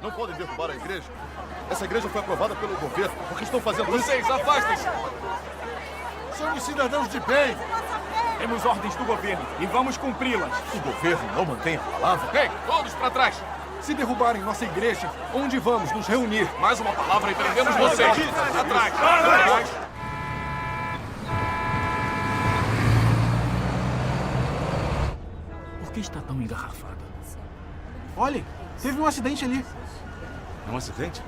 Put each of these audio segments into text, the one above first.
Não podem derrubar a igreja. Essa igreja foi aprovada pelo governo. Por que estão fazendo isso? Vocês, afastem-se! Somos cidadãos de bem. Temos ordens do governo e vamos cumpri-las. O governo não mantém a palavra. Ei, todos para trás! Se derrubarem nossa igreja, onde vamos nos reunir? Mais uma palavra e prendemos vocês! Atrás! Atrás! Por que está tão engarrafada? Olhem, teve um acidente ali. É um acidente?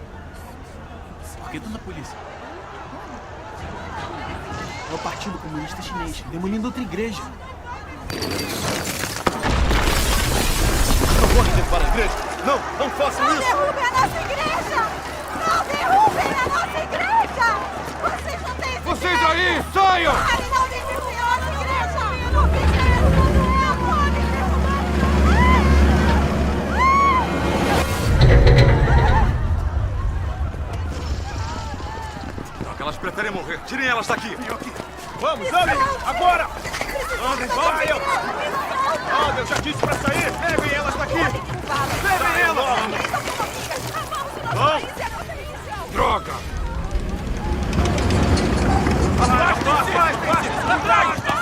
Por que tanta polícia? É o Partido Comunista Chinês, demolindo outra igreja. Não podem derrubar a igreja. Não, não façam Não isso. derrubem a nossa igreja! Não derrubem a nossa igreja! Vocês não têm esse Vocês direito! aí, saiam! Pare, não derrubem a nossa igreja! Não fiquem derrubando ela! Podem derrubar! Droga, elas preferem morrer. Tirem elas daqui! Vamos, andem! Agora! Andem, saiam! Andem, eu já disse pra sair! Levem elas daqui! Levem elas! Vão! Droga!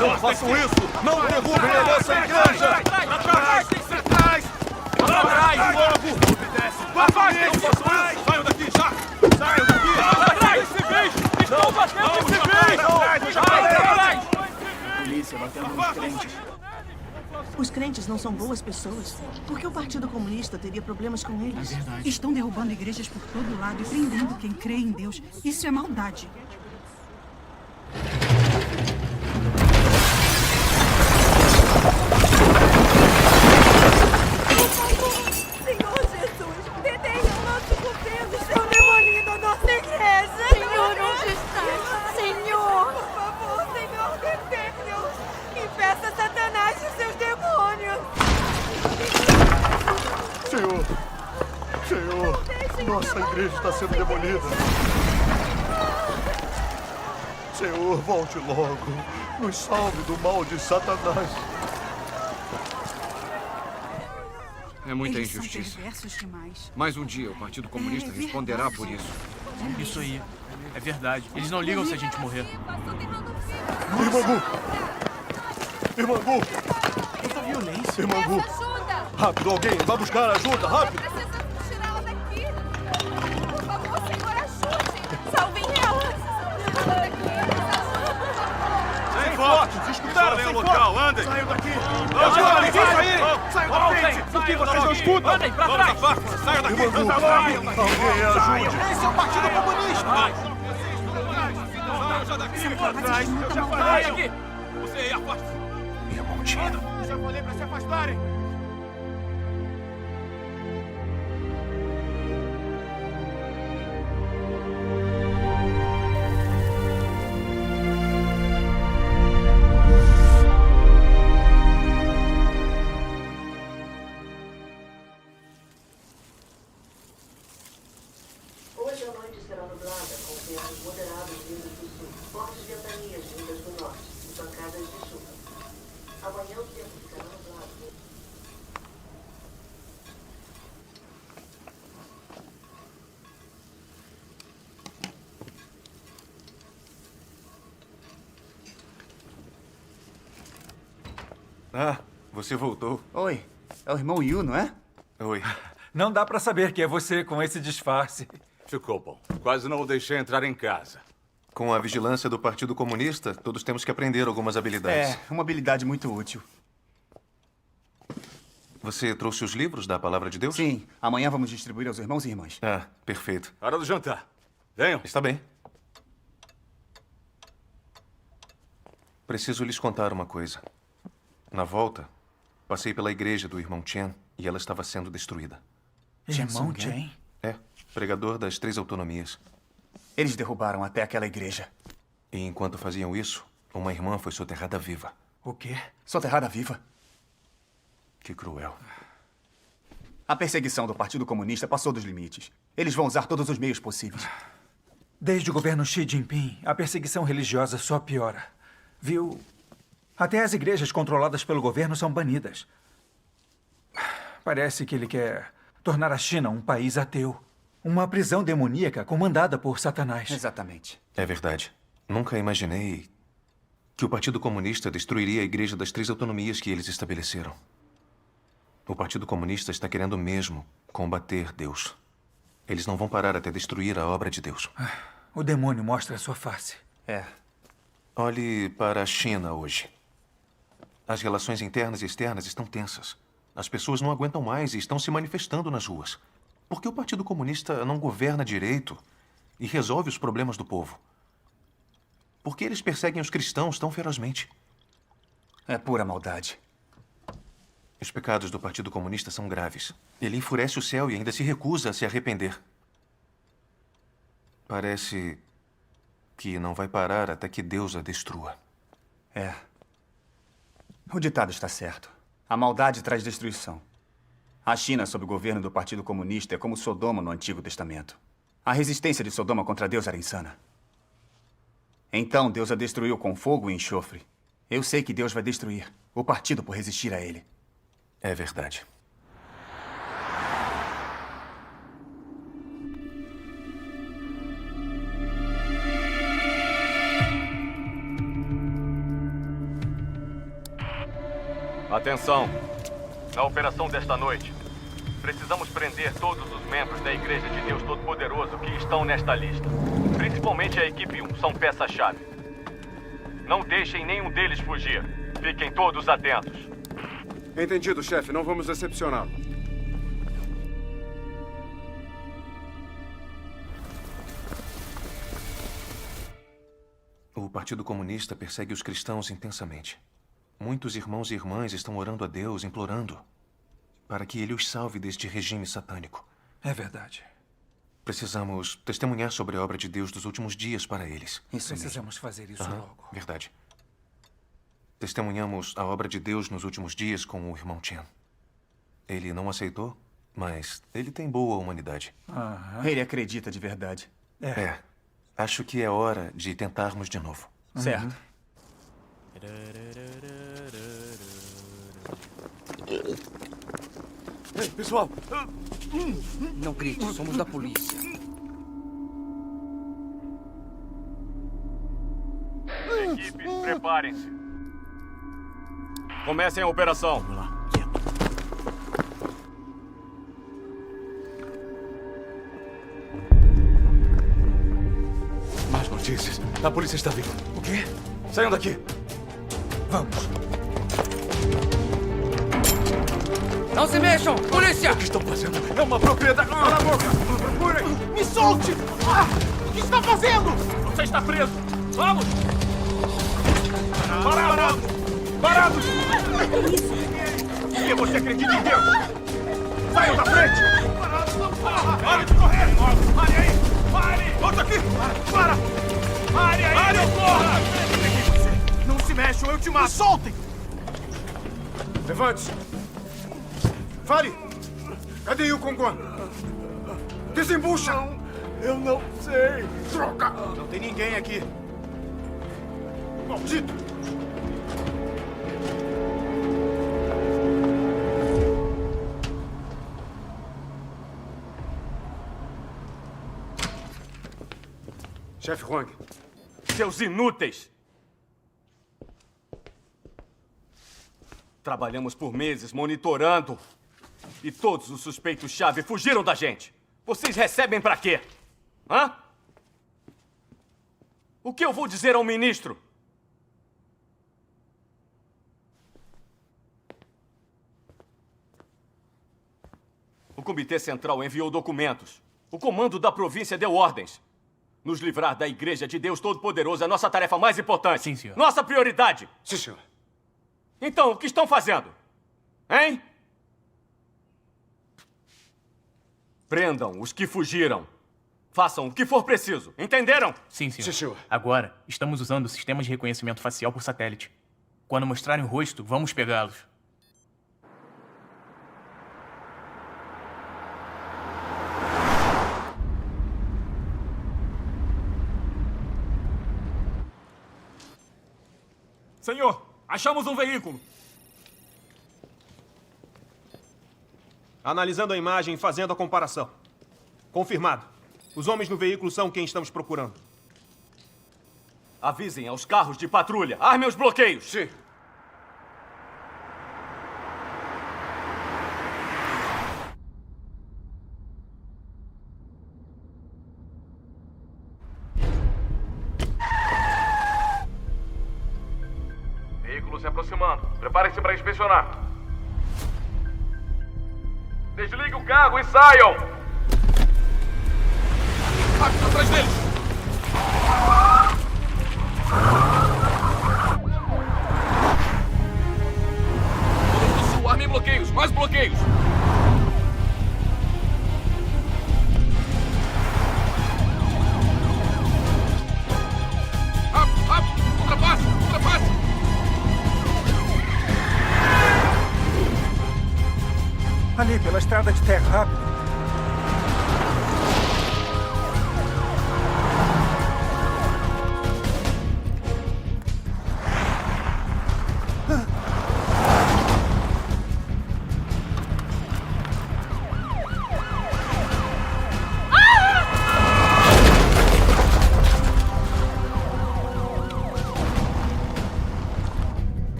Não façam isso! Não derrubem a nossa igreja! Atrás! Logo! Afastem-se! Não façam isso! Saiam daqui, já! Saiam daqui! Atrás! Civis! Estão batendo em civis! Atrás! Polícia batendo nos crentes. Os crentes não são boas pessoas. Por que o Partido Comunista teria problemas com eles? Estão derrubando igrejas por todo lado e prendendo quem crê em Deus. Isso é maldade. Senhor Jesus, detenha o nosso governo! Estão demolindo a nossa igreja! Senhor, onde está? Senhor! Por favor, Senhor, defenda-os! Impeça Satanás e seus demônios! Senhor, nossa igreja está sendo demolida. Senhor, volte logo. Nos salve do mal de Satanás. É muita Eles são injustiça. perversos demais. Mais um dia o Partido Comunista responderá por isso. Isso aí. É verdade. Eles não ligam se a gente morrer. Irmã Gu! Irmã Gu! Quanta violência. Irmã Gu! Ajuda! Rápido, alguém! Vá buscar ajuda, rápido! Precisamos tirá-la daqui! Por favor, Senhor, ajude! Salvem ela! Sem forte! Escutaram? Sem local, andem! Saiam daqui! Saiam da frente! Por que vocês não escutam? Andem pra trás! Saiam daqui! Alguém ajude! Esse é o Partido Comunista. Atrás! Eu já falei aqui! Você aí, afaste! Minha maldita! Já falei pra se afastarem. Hoje a noite será nublada, com ventos moderados vindos do sul, fortes ventanias vindas do norte e pancadas de chuva. Amanhã o tempo ficará nublado. Ah, você voltou. Oi, é o irmão Yu, não é? Oi. Não dá pra saber que é você com esse disfarce. Ficou bom. Quase não o deixei entrar em casa. Com a vigilância do Partido Comunista, todos temos que aprender algumas habilidades. É, uma habilidade muito útil. Você trouxe os livros da Palavra de Deus? Sim, amanhã vamos distribuir aos irmãos e irmãs. Ah, perfeito. Hora do jantar. Venham. Está bem. Preciso lhes contar uma coisa. Na volta, passei pela igreja do irmão Chen e ela estava sendo destruída. Irmão Chen? É, pregador das 3 autonomias. Eles derrubaram até aquela igreja. E enquanto faziam isso, uma irmã foi soterrada viva. O quê? Soterrada viva. Que cruel. A perseguição do Partido Comunista passou dos limites. Eles vão usar todos os meios possíveis. Desde o governo Xi Jinping, a perseguição religiosa só piora. Viu? Até as igrejas controladas pelo governo são banidas. Parece que ele quer tornar a China um país ateu. Uma prisão demoníaca comandada por Satanás. Exatamente. É verdade. Nunca imaginei que o Partido Comunista destruiria a Igreja das 3 autonomias que eles estabeleceram. O Partido Comunista está querendo mesmo combater Deus. Eles não vão parar até destruir a obra de Deus. O demônio mostra a sua face. É. Olhe para a China hoje. As relações internas e externas estão tensas. As pessoas não aguentam mais e estão se manifestando nas ruas. Por que o Partido Comunista não governa direito e resolve os problemas do povo? Por que eles perseguem os cristãos tão ferozmente? É pura maldade. Os pecados do Partido Comunista são graves. Ele enfurece o céu e ainda se recusa a se arrepender. Parece que não vai parar até que Deus a destrua. É. O ditado está certo. A maldade traz destruição. A China, sob o governo do Partido Comunista, é como Sodoma no Antigo Testamento. A resistência de Sodoma contra Deus era insana. Então Deus a destruiu com fogo e enxofre. Eu sei que Deus vai destruir o partido por resistir a ele. É verdade. Atenção! Na operação desta noite, precisamos prender todos os membros da Igreja de Deus Todo-Poderoso que estão nesta lista. Principalmente a equipe 1, são peça-chave. Não deixem nenhum deles fugir. Fiquem todos atentos. Entendido, chefe. Não vamos decepcioná-lo. O Partido Comunista persegue os cristãos intensamente. Muitos irmãos e irmãs estão orando a Deus, implorando para que Ele os salve deste regime satânico. É verdade. Precisamos testemunhar sobre a obra de Deus dos últimos dias para eles. Isso mesmo. Precisamos fazer isso logo. Verdade. Testemunhamos a obra de Deus nos últimos dias com o irmão Chen. Ele não aceitou, mas ele tem boa humanidade. Ele acredita de verdade. É. Acho que é hora de tentarmos de novo. Certo. Ei, pessoal! Não grite, somos da polícia. Equipes, preparem-se. Comecem a operação. Vamos lá. Más notícias. A polícia está vindo. O quê? Saiam daqui. Vamos. Não se mexam! Polícia! O que estão fazendo? É uma propriedade. Cala a boca! Procurem! Me solte! O que está fazendo? Você está preso. Vamos! Parados! Parados! Por que você acredita em Deus? Saiam da frente! Pare de correr! Pare aí! Pare! Volta aqui! Para! Pare aí! Pare ou corra! Peguei você! Não se mexe ou eu te mato! Me soltem! Levante-se! Fale! Cadê o Kongon? Desembucha! Eu não sei! Droga! Não tem ninguém aqui! Maldito! Chefe Huang. Seus inúteis! Trabalhamos por meses monitorando e todos os suspeitos-chave fugiram da gente. Vocês recebem pra quê? Hã? O que eu vou dizer ao ministro? O Comitê Central enviou documentos. O comando da província deu ordens. Nos livrar da Igreja de Deus Todo-Poderoso é a nossa tarefa mais importante. Sim, senhor. Nossa prioridade. Sim, senhor. Então, o que estão fazendo? Hein? Prendam os que fugiram. Façam o que for preciso. Entenderam? Sim, senhor. Sim, senhor. Agora, estamos usando sistemas de reconhecimento facial por satélite. Quando mostrarem o rosto, vamos pegá-los. Senhor, achamos um veículo. Analisando a imagem e fazendo a comparação. Confirmado. Os homens no veículo são quem estamos procurando. Avisem aos carros de patrulha. Armem os bloqueios. Sim. Veículo se aproximando. Preparem-se para inspecionar. Desligue o carro e saiam! Rápido, atrás deles! Todos do sul, armem bloqueios! Mais bloqueios! Rápido, rápido! Ultrapasse! Ultrapasse! Ali, pela estrada de terra, rápido.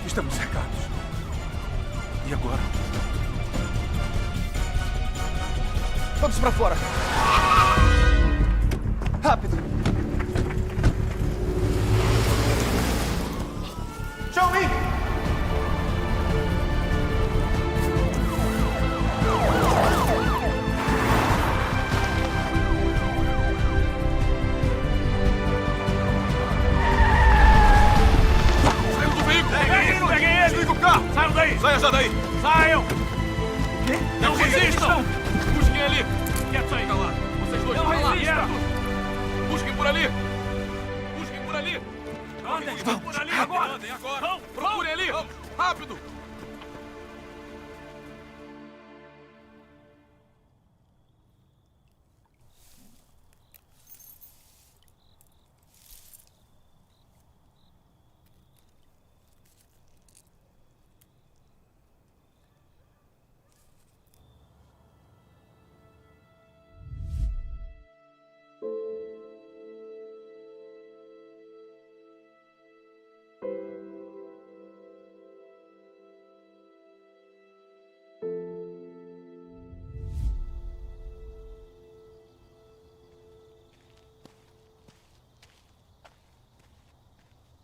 Estamos cercados. E agora? Todos pra fora. Rápido. Show me! Saiam daí! Saia já daí! Saiam! Não resistam! Busquem ali! Quietos aí, calado! Vocês dois, Não pra lá, resistam! quietos! Busquem por ali! Busquem por ali! Andem! Por ali agora! Andem agora! Procurem ali! Rápido!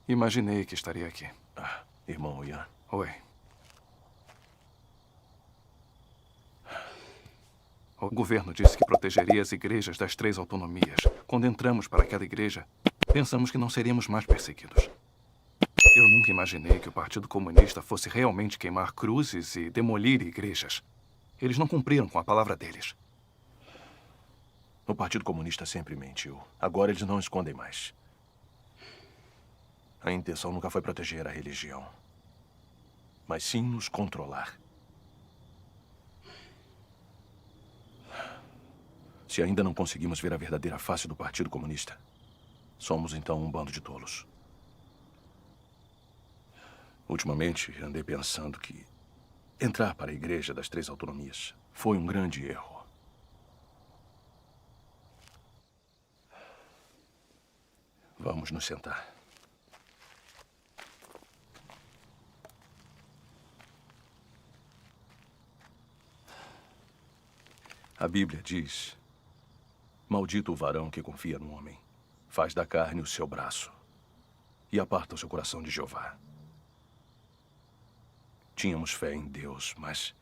Imaginei que estaria aqui. Irmão Ian. Oi. O governo disse que protegeria as igrejas das 3 autonomias. Quando entramos para aquela igreja, pensamos que não seríamos mais perseguidos. Eu nunca imaginei que o Partido Comunista fosse realmente queimar cruzes e demolir igrejas. Eles não cumpriram com a palavra deles. O Partido Comunista sempre mentiu. Agora eles não escondem mais. A intenção nunca foi proteger a religião, mas sim nos controlar. Se ainda não conseguimos ver a verdadeira face do Partido Comunista, somos então um bando de tolos. Ultimamente, andei pensando que entrar para a Igreja das 3 Autonomias foi um grande erro. Vamos nos sentar. A Bíblia diz: maldito o varão que confia no homem, faz da carne o seu braço e aparta o seu coração de Jeová. Tínhamos fé em Deus, mas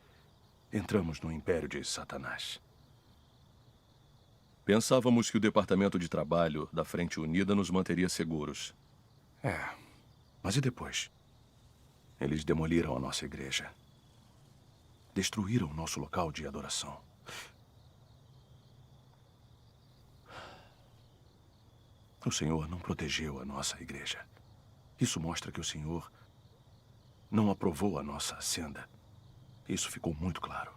entramos no império de Satanás. Pensávamos que o Departamento de Trabalho da Frente Unida nos manteria seguros. Mas e depois? Eles demoliram a nossa igreja. Destruíram o nosso local de adoração. O Senhor não protegeu a nossa igreja. Isso mostra que o Senhor não aprovou a nossa senda. Isso ficou muito claro.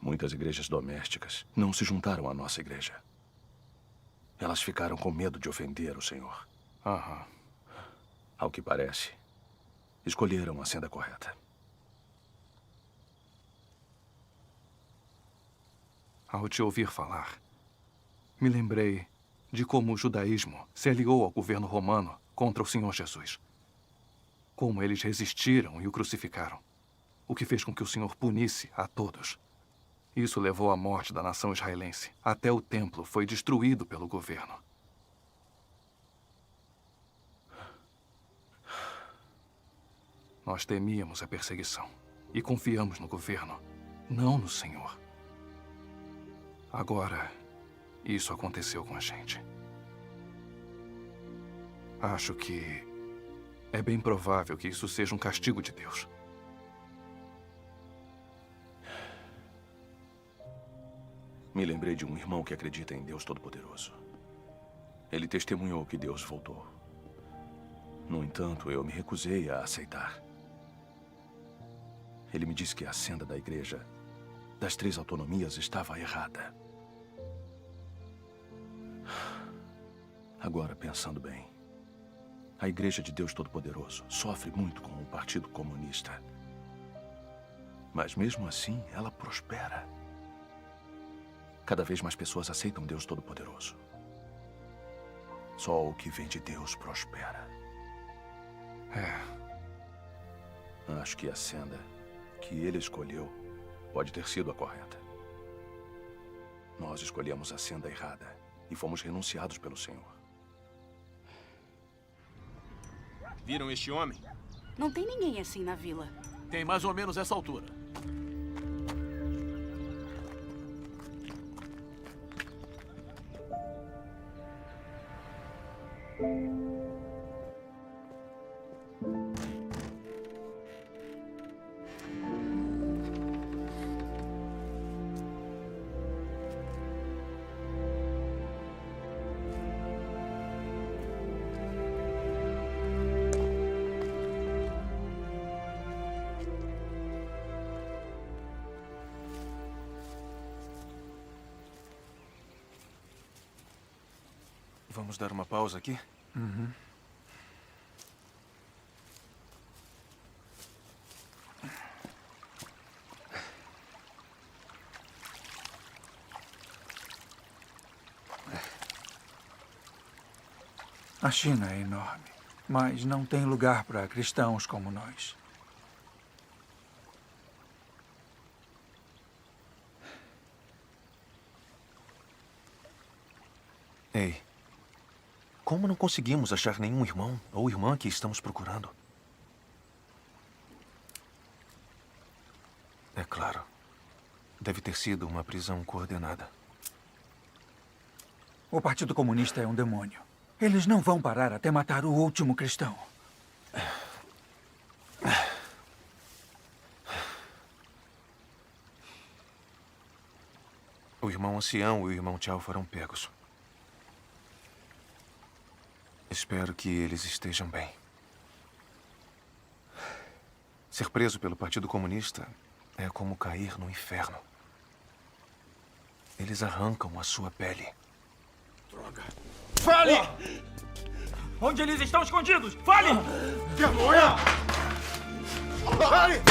Muitas igrejas domésticas não se juntaram à nossa igreja. Elas ficaram com medo de ofender o Senhor. Aham. Ao que parece, escolheram a senda correta. Ao te ouvir falar, me lembrei de como o judaísmo se aliou ao governo romano contra o Senhor Jesus. Como eles resistiram e o crucificaram, o que fez com que o Senhor punisse a todos. Isso levou à morte da nação israelense. Até o templo foi destruído pelo governo. Nós temíamos a perseguição e confiamos no governo, não no Senhor. Agora, isso aconteceu com a gente. Acho que é bem provável que isso seja um castigo de Deus. Me lembrei de um irmão que acredita em Deus Todo-Poderoso. Ele testemunhou que Deus voltou. No entanto, eu me recusei a aceitar. Ele me disse que a senda da igreja das 3 autonomias estava errada. Agora, pensando bem, a Igreja de Deus Todo-Poderoso sofre muito com o Partido Comunista. Mas mesmo assim, ela prospera. Cada vez mais pessoas aceitam Deus Todo-Poderoso. Só o que vem de Deus prospera. Acho que a senda que ele escolheu pode ter sido a correta. Nós escolhemos a senda errada e fomos renunciados pelo Senhor. Viram este homem? Não tem ninguém assim na vila. Tem mais ou menos essa altura. Vamos dar uma pausa aqui? Uhum. A China é enorme, mas não tem lugar para cristãos como nós. Ei, como não conseguimos achar nenhum irmão ou irmã que estamos procurando? É claro, deve ter sido uma prisão coordenada. O Partido Comunista é um demônio. Eles não vão parar até matar o último cristão. O irmão Ancião e o irmão Chao foram pegos. Espero que eles estejam bem. Ser preso pelo Partido Comunista é como cair no inferno. Eles arrancam a sua pele. Droga. Fale! Onde eles estão escondidos? Fale! Vergonha! Fale!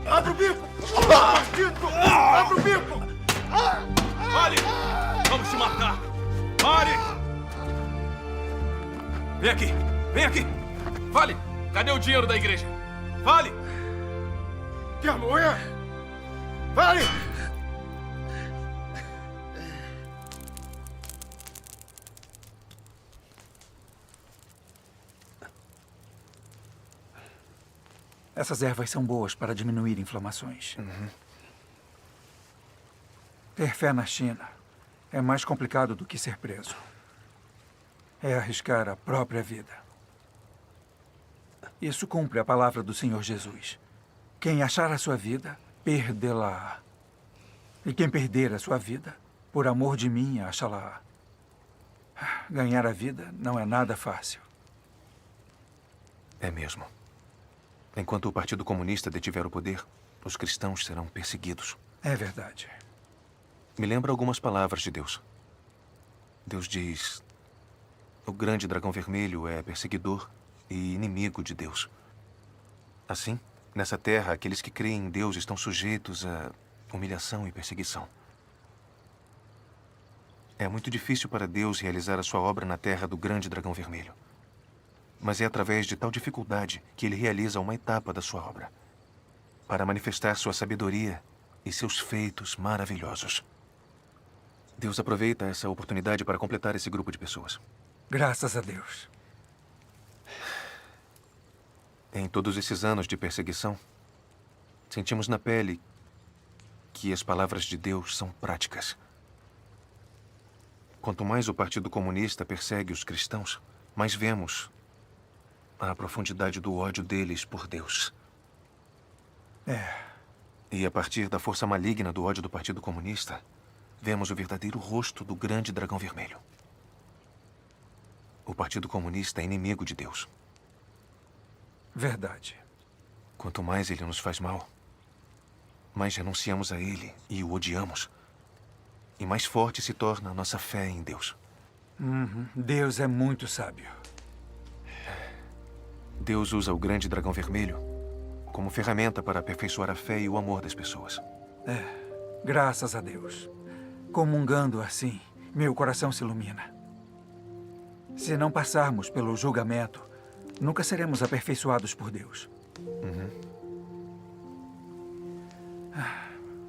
Abre o bico! Maldito! Abre o bico! Fale! Vamos te matar! Pare! Vem aqui! Vem aqui! Fale! Cadê o dinheiro da igreja? Fale! Vergonha! Fale! Essas ervas são boas para diminuir inflamações. Ter fé na China é mais complicado do que ser preso. É arriscar a própria vida. Isso cumpre a palavra do Senhor Jesus. Quem achar a sua vida, perdê-la-á. E quem perder a sua vida, por amor de mim, achá-la-á. Ganhar a vida não é nada fácil. É mesmo. Enquanto o Partido Comunista detiver o poder, os cristãos serão perseguidos. É verdade. Me lembra algumas palavras de Deus. Deus diz: o grande dragão vermelho é perseguidor e inimigo de Deus. Assim, nessa terra, aqueles que creem em Deus estão sujeitos a humilhação e perseguição. É muito difícil para Deus realizar a sua obra na terra do grande dragão vermelho. Mas é através de tal dificuldade que ele realiza uma etapa da sua obra, para manifestar sua sabedoria e seus feitos maravilhosos. Deus aproveita essa oportunidade para completar esse grupo de pessoas. Graças a Deus. Em todos esses anos de perseguição, sentimos na pele que as palavras de Deus são práticas. Quanto mais o Partido Comunista persegue os cristãos, mais vemos a profundidade do ódio deles por Deus. E a partir da força maligna do ódio do Partido Comunista, vemos o verdadeiro rosto do grande dragão vermelho. O Partido Comunista é inimigo de Deus. Verdade. Quanto mais ele nos faz mal, mais renunciamos a ele e o odiamos. E mais forte se torna a nossa fé em Deus. Deus é muito sábio. Deus usa o grande dragão vermelho como ferramenta para aperfeiçoar a fé e o amor das pessoas. Graças a Deus. Comungando assim, meu coração se ilumina. Se não passarmos pelo julgamento, nunca seremos aperfeiçoados por Deus.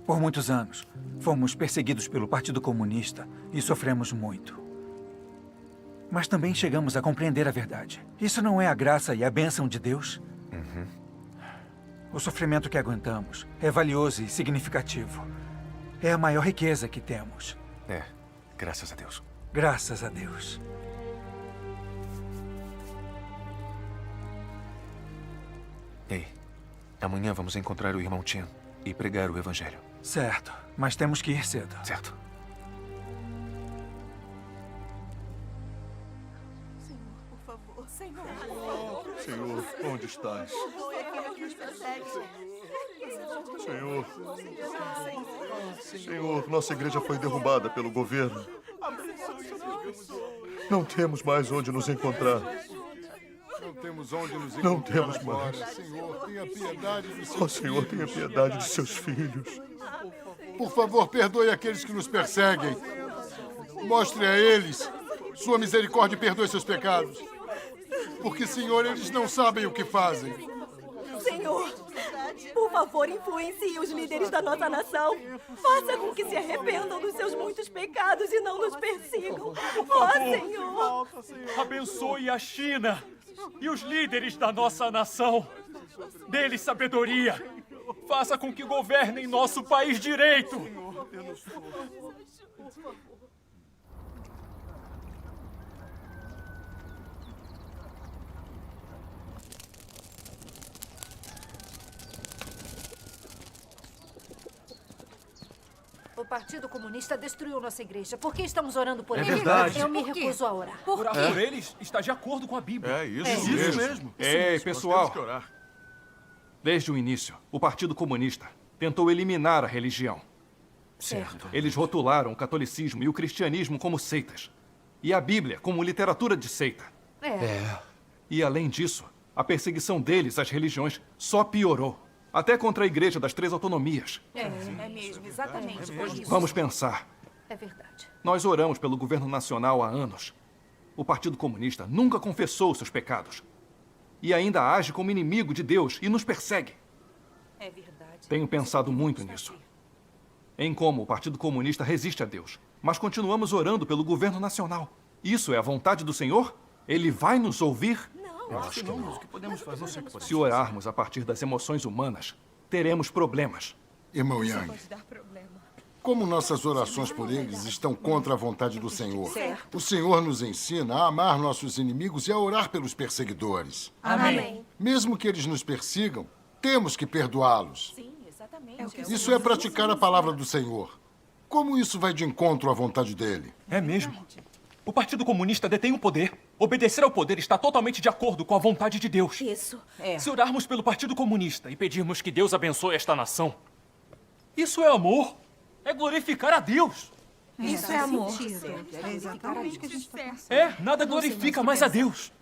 Por muitos anos, fomos perseguidos pelo Partido Comunista e sofremos muito. Mas também chegamos a compreender a verdade. Isso não é a graça e a bênção de Deus? O sofrimento que aguentamos é valioso e significativo. É a maior riqueza que temos. Graças a Deus. Graças a Deus. Ei, amanhã vamos encontrar o irmão Chen e pregar o evangelho. Certo, mas temos que ir cedo. Certo. Senhor, onde estás? Senhor. Senhor, nossa igreja foi derrubada pelo governo. Não temos mais onde nos encontrar. Não temos onde nos Não encontrar temos agora. mais. Senhor, tenha piedade dos seus Ó Senhor, tenha piedade de seus filhos. Por favor, perdoe aqueles que nos perseguem. Mostre a eles sua misericórdia e perdoe seus pecados. Porque, Senhor, eles não sabem o que fazem. Senhor, por favor, influencie os líderes da nossa nação. Faça com que se arrependam dos seus muitos pecados e não nos persigam. Senhor. Abençoe a China e os líderes da nossa nação. Dê-lhes sabedoria. Faça com que governem nosso país direito. O Partido Comunista destruiu nossa igreja. Por que estamos orando por É eles? verdade. Eu me Por quê? recuso a orar. Orar por eles está de acordo com a Bíblia. É isso mesmo. Ei, pessoal. Desde o início, o Partido Comunista tentou eliminar a religião. Certo. Eles rotularam o catolicismo e o cristianismo como seitas. E a Bíblia como literatura de seita. E além disso, a perseguição deles às religiões só piorou. Até contra a Igreja das Três Autonomias. É mesmo, exatamente. Foi isso. Vamos pensar. É verdade. Nós oramos pelo governo nacional há anos. O Partido Comunista nunca confessou seus pecados. E ainda age como inimigo de Deus e nos persegue. É verdade. Tenho pensado muito nisso. Em como o Partido Comunista resiste a Deus. Mas continuamos orando pelo governo nacional. Isso é a vontade do Senhor? Ele vai nos ouvir? Eu acho que não. O que podemos fazer? Se orarmos a partir das emoções humanas, teremos problemas. Irmão Yang, como nossas orações por eles estão contra a vontade do Senhor, Certo. o Senhor nos ensina a amar nossos inimigos e a orar pelos perseguidores. Amém. Mesmo que eles nos persigam, temos que perdoá-los. Sim, exatamente. Isso é praticar a palavra do Senhor. Como isso vai de encontro à vontade dele? É mesmo. O Partido Comunista detém o poder. Obedecer ao poder está totalmente de acordo com a vontade de Deus. Isso. Se orarmos pelo Partido Comunista e pedirmos que Deus abençoe esta nação, isso é amor. É glorificar a Deus. Isso é amor. É exatamente o que a gente está pensando. Nada glorifica mais a Deus.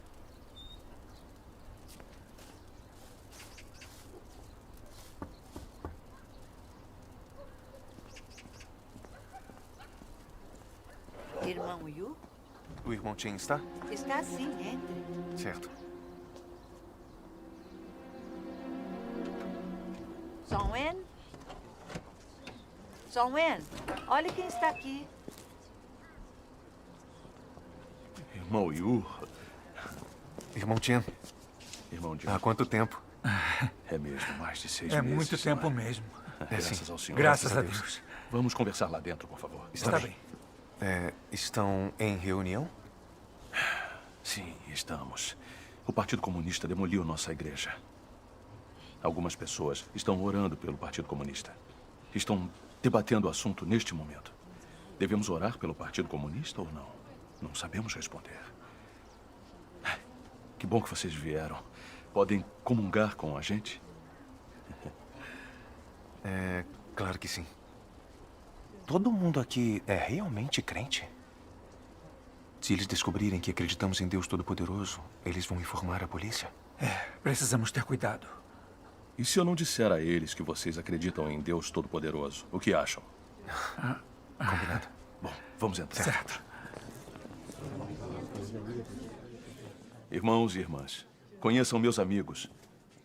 Irmão Yu? O irmão Chen está? Está sim, entre. Certo. Song Wen? Song Wen, olha quem está aqui. Irmão Yu. Irmão Chen. Irmão Chen. Há quanto tempo? É mesmo, mais de 6 É meses. muito tempo mesmo. Graças ao Senhor. Graças a Deus. Vamos conversar lá dentro, por favor. Está bem. Estão em reunião? Sim, estamos. O Partido Comunista demoliu nossa igreja. Algumas pessoas estão orando pelo Partido Comunista. Estão debatendo o assunto neste momento. Devemos orar pelo Partido Comunista ou não? Não sabemos responder. Que bom que vocês vieram. Podem comungar com a gente? Claro que sim. Todo mundo aqui é realmente crente? Se eles descobrirem que acreditamos em Deus Todo-Poderoso, eles vão informar a polícia? Precisamos ter cuidado. E se eu não disser a eles que vocês acreditam em Deus Todo-Poderoso, o que acham? Combinado. Bom, vamos entrar. Certo. Irmãos e irmãs, conheçam meus amigos.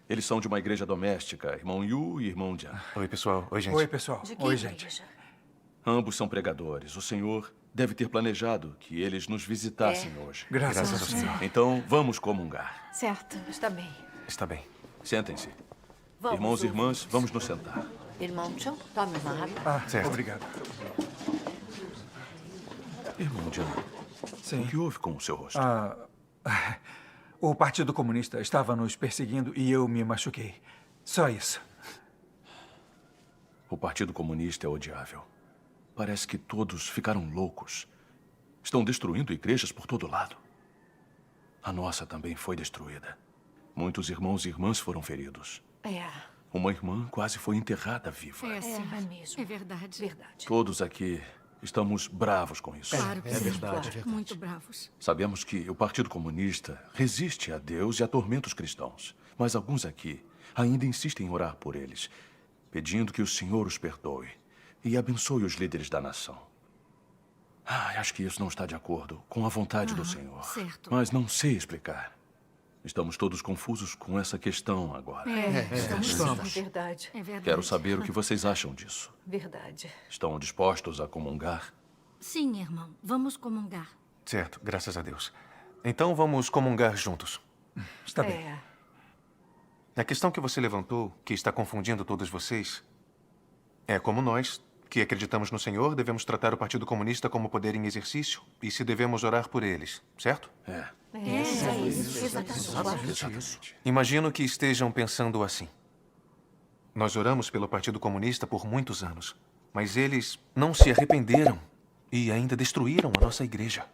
Eles são de uma igreja doméstica, irmão Yu e irmão Jian. Oi, pessoal. Oi, gente. Oi, pessoal. Oi, gente. Ambos são pregadores. O Senhor deve ter planejado que eles nos visitassem hoje. Graças ao Senhor. Então, vamos comungar. Certo. Está bem. Está bem. Sentem-se. Vamos, Irmãos e irmãs, vamos nos sentar. Irmão Chão, tome uma água. Certo. Obrigado. Irmão Jian, o que houve com o seu rosto? O Partido Comunista estava nos perseguindo e eu me machuquei. Só isso. O Partido Comunista é odiável. Parece que todos ficaram loucos. Estão destruindo igrejas por todo lado. A nossa também foi destruída. Muitos irmãos e irmãs foram feridos. Uma irmã quase foi enterrada viva. É mesmo. É verdade. Verdade. Todos aqui estamos bravos com isso. Claro que sim. verdade. Claro. Muito bravos. Sabemos que o Partido Comunista resiste a Deus e atormenta os cristãos. Mas alguns aqui ainda insistem em orar por eles, pedindo que o Senhor os perdoe e abençoe os líderes da nação. Acho que isso não está de acordo com a vontade do Senhor. Certo. Mas não sei explicar. Estamos todos confusos com essa questão agora. Estamos. Verdade. É verdade. Quero saber o que vocês acham disso. Verdade. Estão dispostos a comungar? Sim, irmão. Vamos comungar. Certo, graças a Deus. Então vamos comungar juntos. Está bem. A questão que você levantou, que está confundindo todos vocês, é como nós, que acreditamos no Senhor, devemos tratar o Partido Comunista como poder em exercício e se devemos orar por eles, certo? Exatamente. Imagino que estejam pensando assim. Nós oramos pelo Partido Comunista por muitos anos, mas eles não se arrependeram e ainda destruíram a nossa igreja.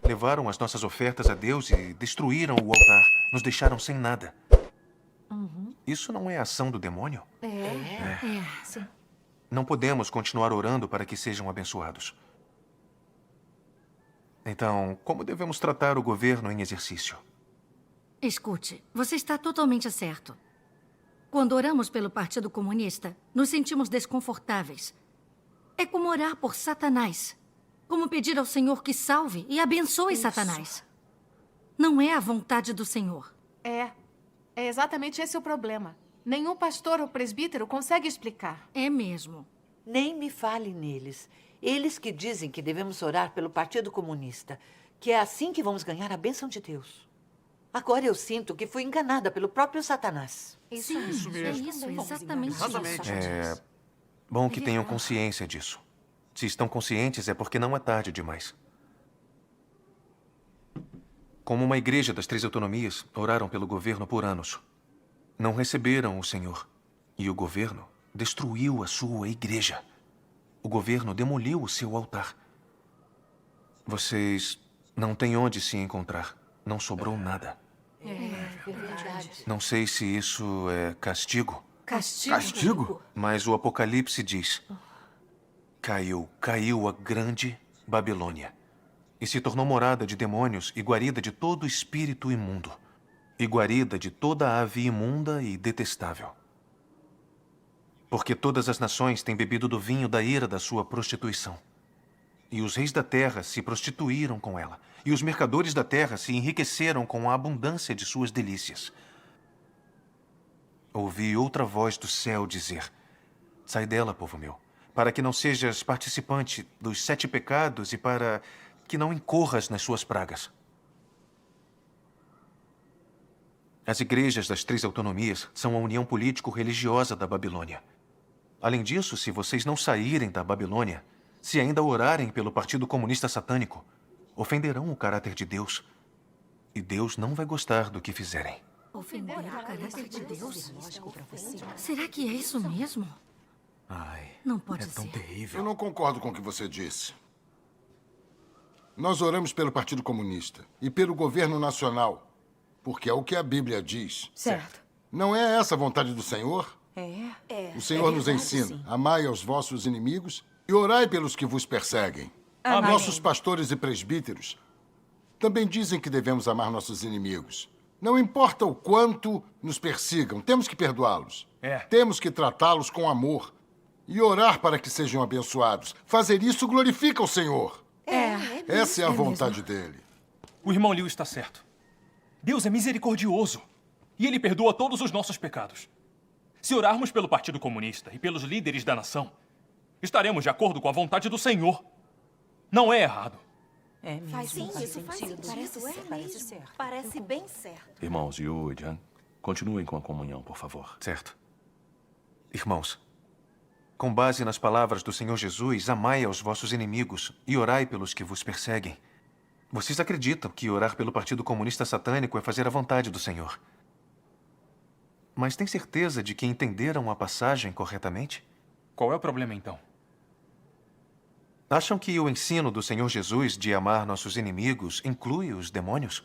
Levaram as nossas ofertas a Deus e destruíram o altar. Nos deixaram sem nada. Isso não é ação do demônio? Sim. Não podemos continuar orando para que sejam abençoados. Então, como devemos tratar o governo em exercício? Escute, você está totalmente certo. Quando oramos pelo Partido Comunista, nos sentimos desconfortáveis. É como orar por Satanás. Como pedir ao Senhor que salve e abençoe Satanás. Não é a vontade do Senhor. É exatamente esse o problema. Nenhum pastor ou presbítero consegue explicar. É mesmo. Nem me fale neles. Eles que dizem que devemos orar pelo Partido Comunista, que é assim que vamos ganhar a bênção de Deus. Agora eu sinto que fui enganada pelo próprio Satanás. Sim, isso mesmo. É isso, exatamente isso. É bom que tenham consciência disso. Se estão conscientes, é porque não é tarde demais. Como uma igreja das 3 autonomias, oraram pelo governo por anos. Não receberam o Senhor. E o governo destruiu a sua igreja. O governo demoliu o seu altar. Vocês não têm onde se encontrar. Não sobrou nada. É verdade. Não sei se isso é castigo. Castigo? Mas o Apocalipse diz: caiu a grande Babilônia e se tornou morada de demônios e guarida de todo espírito imundo e guarida de toda ave imunda e detestável. Porque todas as nações têm bebido do vinho da ira da sua prostituição. E os reis da terra se prostituíram com ela, e os mercadores da terra se enriqueceram com a abundância de suas delícias. Ouvi outra voz do céu dizer: sai dela, povo meu, para que não sejas participante dos 7 pecados e para que não incorras nas suas pragas. As igrejas das 3 autonomias são a união político-religiosa da Babilônia. Além disso, se vocês não saírem da Babilônia, se ainda orarem pelo Partido Comunista Satânico, ofenderão o caráter de Deus. E Deus não vai gostar do que fizerem. Ofender o caráter de Deus? Será que é isso mesmo? Não pode ser. Eu não concordo com o que você disse. Nós oramos pelo Partido Comunista e pelo governo nacional, porque é o que a Bíblia diz. Certo. Não é essa a vontade do Senhor? É. O Senhor nos ensina: amai aos vossos inimigos e orai pelos que vos perseguem. Amém. Nossos pastores e presbíteros também dizem que devemos amar nossos inimigos. Não importa o quanto nos persigam, temos que perdoá-los. Temos que tratá-los com amor e orar para que sejam abençoados. Fazer isso glorifica o Senhor. Essa é a vontade dele. O irmão Liu está certo. Deus é misericordioso e ele perdoa todos os nossos pecados. Se orarmos pelo Partido Comunista e pelos líderes da nação, estaremos de acordo com a vontade do Senhor. Não é errado. Faz sentido. Parece certo. Parece bem certo. Irmãos Yu e Jian, continuem com a comunhão, por favor. Certo. Irmãos, com base nas palavras do Senhor Jesus, amai aos vossos inimigos e orai pelos que vos perseguem. Vocês acreditam que orar pelo Partido Comunista Satânico é fazer a vontade do Senhor. Mas tem certeza de que entenderam a passagem corretamente? Qual é o problema, então? Acham que o ensino do Senhor Jesus de amar nossos inimigos inclui os demônios?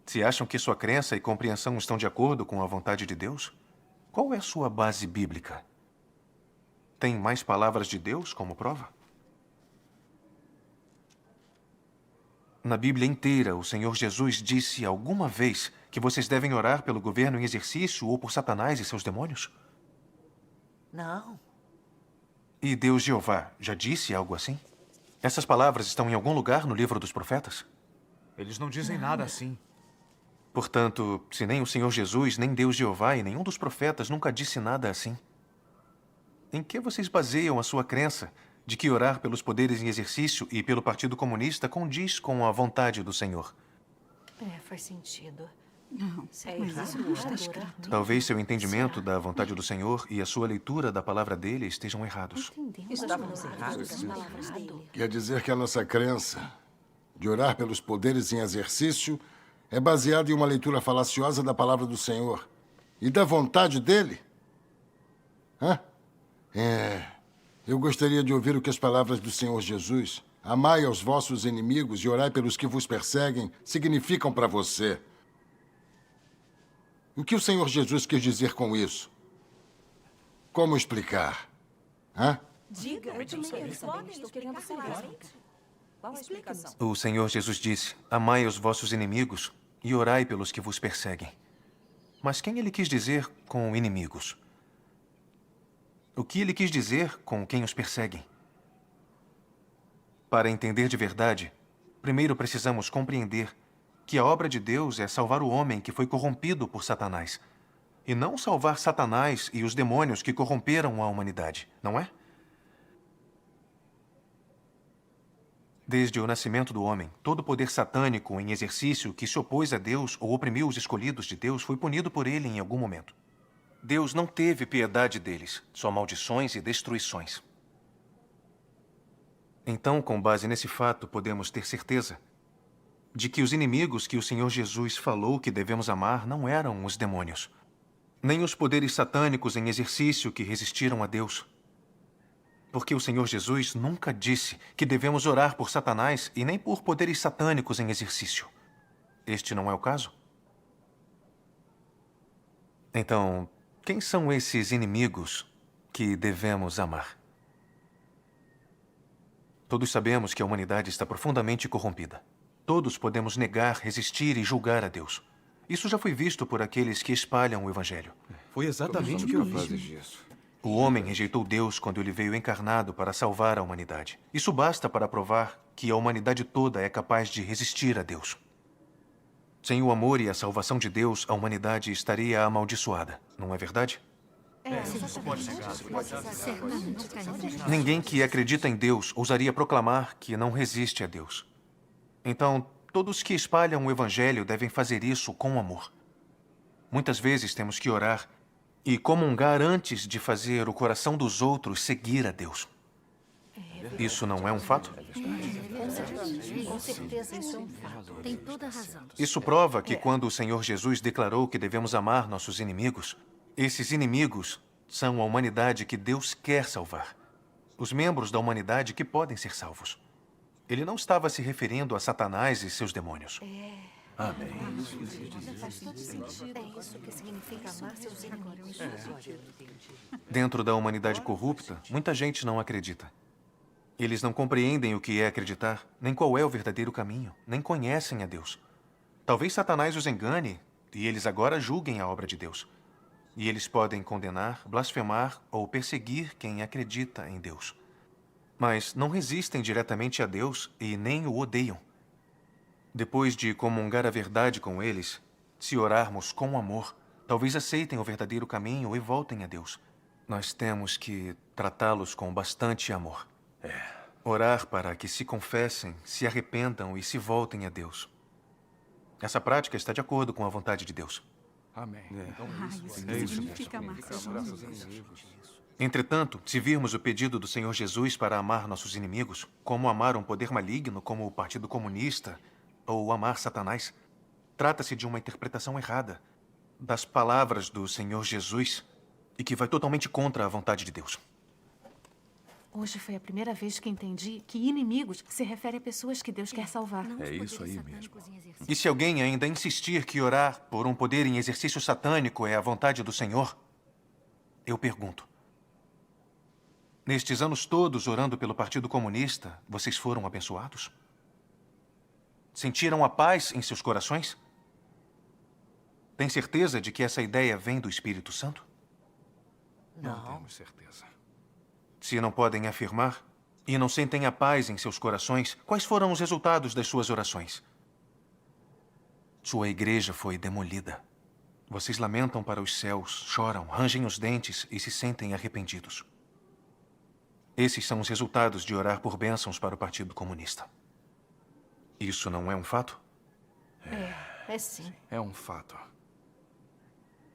Se acham que sua crença e compreensão estão de acordo com a vontade de Deus, qual é sua base bíblica? Tem mais palavras de Deus como prova? Na Bíblia inteira, o Senhor Jesus disse alguma vez que vocês devem orar pelo governo em exercício ou por Satanás e seus demônios? Não. E Deus Jeová já disse algo assim? Essas palavras estão em algum lugar no livro dos profetas? Eles não dizem nada assim. Portanto, se nem o Senhor Jesus, nem Deus Jeová e nenhum dos profetas nunca disse nada assim, em que vocês baseiam a sua crença de que orar pelos poderes em exercício e pelo Partido Comunista condiz com a vontade do Senhor? Faz sentido. Não, mas isso não está escrito. Talvez seu entendimento da vontade do Senhor e a sua leitura da palavra dele estejam errados. Estávamos errados nas palavras dele. Quer dizer que a nossa crença de orar pelos poderes em exercício é baseada em uma leitura falaciosa da palavra do Senhor e da vontade dele? Eu gostaria de ouvir o que as palavras do Senhor Jesus, amai aos vossos inimigos e orai pelos que vos perseguem, significam para você. O que o Senhor Jesus quis dizer com isso? Como explicar? Diga, estou querendo saber. Qual a explicação? O Senhor Jesus disse: amai os vossos inimigos e orai pelos que vos perseguem. Mas quem ele quis dizer com inimigos? O que ele quis dizer com quem os perseguem? Para entender de verdade, primeiro precisamos compreender que a obra de Deus é salvar o homem que foi corrompido por Satanás, e não salvar Satanás e os demônios que corromperam a humanidade, não é? Desde o nascimento do homem, todo poder satânico em exercício que se opôs a Deus ou oprimiu os escolhidos de Deus foi punido por ele em algum momento. Deus não teve piedade deles, só maldições e destruições. Então, com base nesse fato, podemos ter certeza de que os inimigos que o Senhor Jesus falou que devemos amar não eram os demônios, nem os poderes satânicos em exercício que resistiram a Deus. porque o Senhor Jesus nunca disse que devemos orar por Satanás e nem por poderes satânicos em exercício. Este não é o caso? Então, quem são esses inimigos que devemos amar? Todos sabemos que a humanidade está profundamente corrompida. Todos podemos negar, resistir e julgar a Deus. Isso já foi visto por aqueles que espalham o Evangelho. Foi exatamente o que eu fiz. O homem rejeitou Deus quando ele veio encarnado para salvar a humanidade. Isso basta para provar que a humanidade toda é capaz de resistir a Deus. Sem o amor e a salvação de Deus, a humanidade estaria amaldiçoada. Não é verdade? Ninguém que acredita em Deus ousaria proclamar que não resiste a Deus. Então, todos que espalham o Evangelho devem fazer isso com amor. Muitas vezes temos que orar e comungar antes de fazer o coração dos outros seguir a Deus. Isso não é um fato? Com certeza, isso é um fato. Tem toda a razão. Isso prova que quando o Senhor Jesus declarou que devemos amar nossos inimigos, esses inimigos são a humanidade que Deus quer salvar. Os membros da humanidade que podem ser salvos. Ele não estava se referindo a Satanás e seus demônios. Amém. Faz todo sentido. É isso que significa amar seus inimigos. Dentro da humanidade corrupta, muita gente não acredita. Eles não compreendem o que é acreditar, nem qual é o verdadeiro caminho, nem conhecem a Deus. Talvez Satanás os engane e eles agora julguem a obra de Deus. E eles podem condenar, blasfemar ou perseguir quem acredita em Deus. Mas não resistem diretamente a Deus e nem o odeiam. Depois de comungar a verdade com eles, se orarmos com amor, talvez aceitem o verdadeiro caminho e voltem a Deus. Nós temos que tratá-los com bastante amor. Orar para que se confessem, se arrependam e se voltem a Deus. Essa prática está de acordo com a vontade de Deus. Amém. Isso significa amar seus inimigos. Entretanto, se virmos o pedido do Senhor Jesus para amar nossos inimigos, como amar um poder maligno como o Partido Comunista ou amar Satanás, trata-se de uma interpretação errada das palavras do Senhor Jesus e que vai totalmente contra a vontade de Deus. Hoje foi a primeira vez que entendi que inimigos se refere a pessoas que Deus quer salvar. É isso aí mesmo. E se alguém ainda insistir que orar por um poder em exercício satânico é a vontade do Senhor, eu pergunto: nestes anos todos orando pelo Partido Comunista, vocês foram abençoados? Sentiram a paz em seus corações? Tem certeza de que essa ideia vem do Espírito Santo? Não temos certeza. Se não podem afirmar e não sentem a paz em seus corações, quais foram os resultados das suas orações? Sua igreja foi demolida. Vocês lamentam para os céus, choram, rangem os dentes e se sentem arrependidos. Esses são os resultados de orar por bênçãos para o Partido Comunista. Isso não é um fato? É sim. É um fato.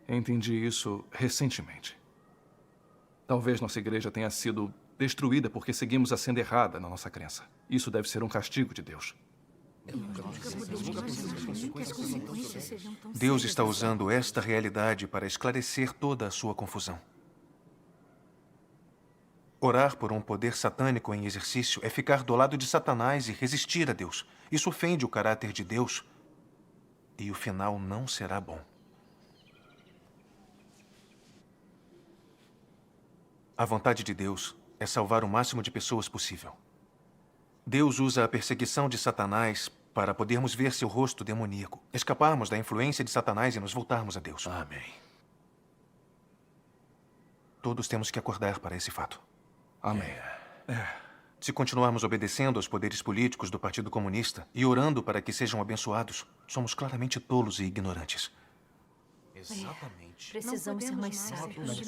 Entendi isso recentemente. Talvez nossa igreja tenha sido destruída porque seguimos a senda errada na nossa crença. Isso deve ser um castigo de Deus. Deus está usando esta realidade para esclarecer toda a sua confusão. Orar por um poder satânico em exercício é ficar do lado de Satanás e resistir a Deus. Isso ofende o caráter de Deus e o final não será bom. A vontade de Deus é salvar o máximo de pessoas possível. Deus usa a perseguição de Satanás para podermos ver seu rosto demoníaco, escaparmos da influência de Satanás e nos voltarmos a Deus. Amém. Todos temos que acordar para esse fato. Amém. Se continuarmos obedecendo aos poderes políticos do Partido Comunista e orando para que sejam abençoados, somos claramente tolos e ignorantes. Exatamente. Precisamos ser mais sábios.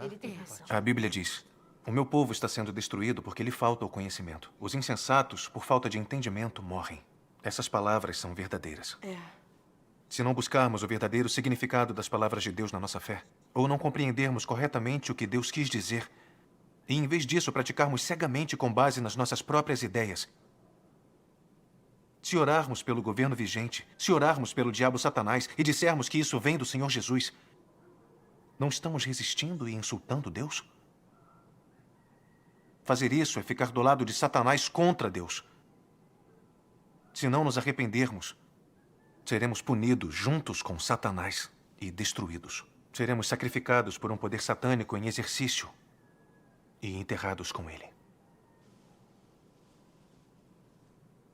Ele tem razão. A Bíblia diz: o meu povo está sendo destruído porque lhe falta o conhecimento. Os insensatos, por falta de entendimento, morrem. Essas palavras são verdadeiras. Se não buscarmos o verdadeiro significado das palavras de Deus na nossa fé, ou não compreendermos corretamente o que Deus quis dizer, e em vez disso praticarmos cegamente com base nas nossas próprias ideias, se orarmos pelo governo vigente, se orarmos pelo diabo Satanás e dissermos que isso vem do Senhor Jesus, não estamos resistindo e insultando Deus? Fazer isso é ficar do lado de Satanás contra Deus. Se não nos arrependermos, seremos punidos juntos com Satanás e destruídos. Seremos sacrificados por um poder satânico em exercício e enterrados com ele.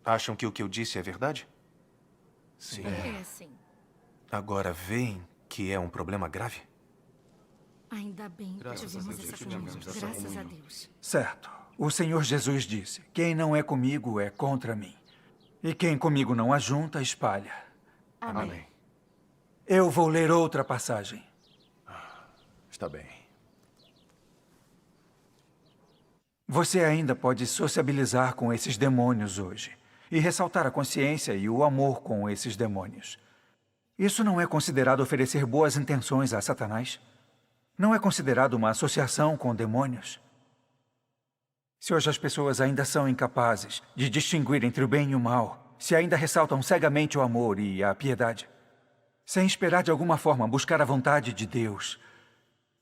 Acham que o que eu disse é verdade? Sim. É, sim. Agora veem que é um problema grave? Ainda bem que tivemos essa comunhão. Graças a Deus. Certo. O Senhor Jesus disse: quem não é comigo é contra mim. E quem comigo não ajunta, espalha. Amém. Eu vou ler outra passagem. Está bem. Você ainda pode sociabilizar com esses demônios hoje e ressaltar a consciência e o amor com esses demônios. Isso não é considerado oferecer boas intenções a Satanás? Não é considerado uma associação com demônios? Se hoje as pessoas ainda são incapazes de distinguir entre o bem e o mal, se ainda ressaltam cegamente o amor e a piedade, sem esperar de alguma forma buscar a vontade de Deus,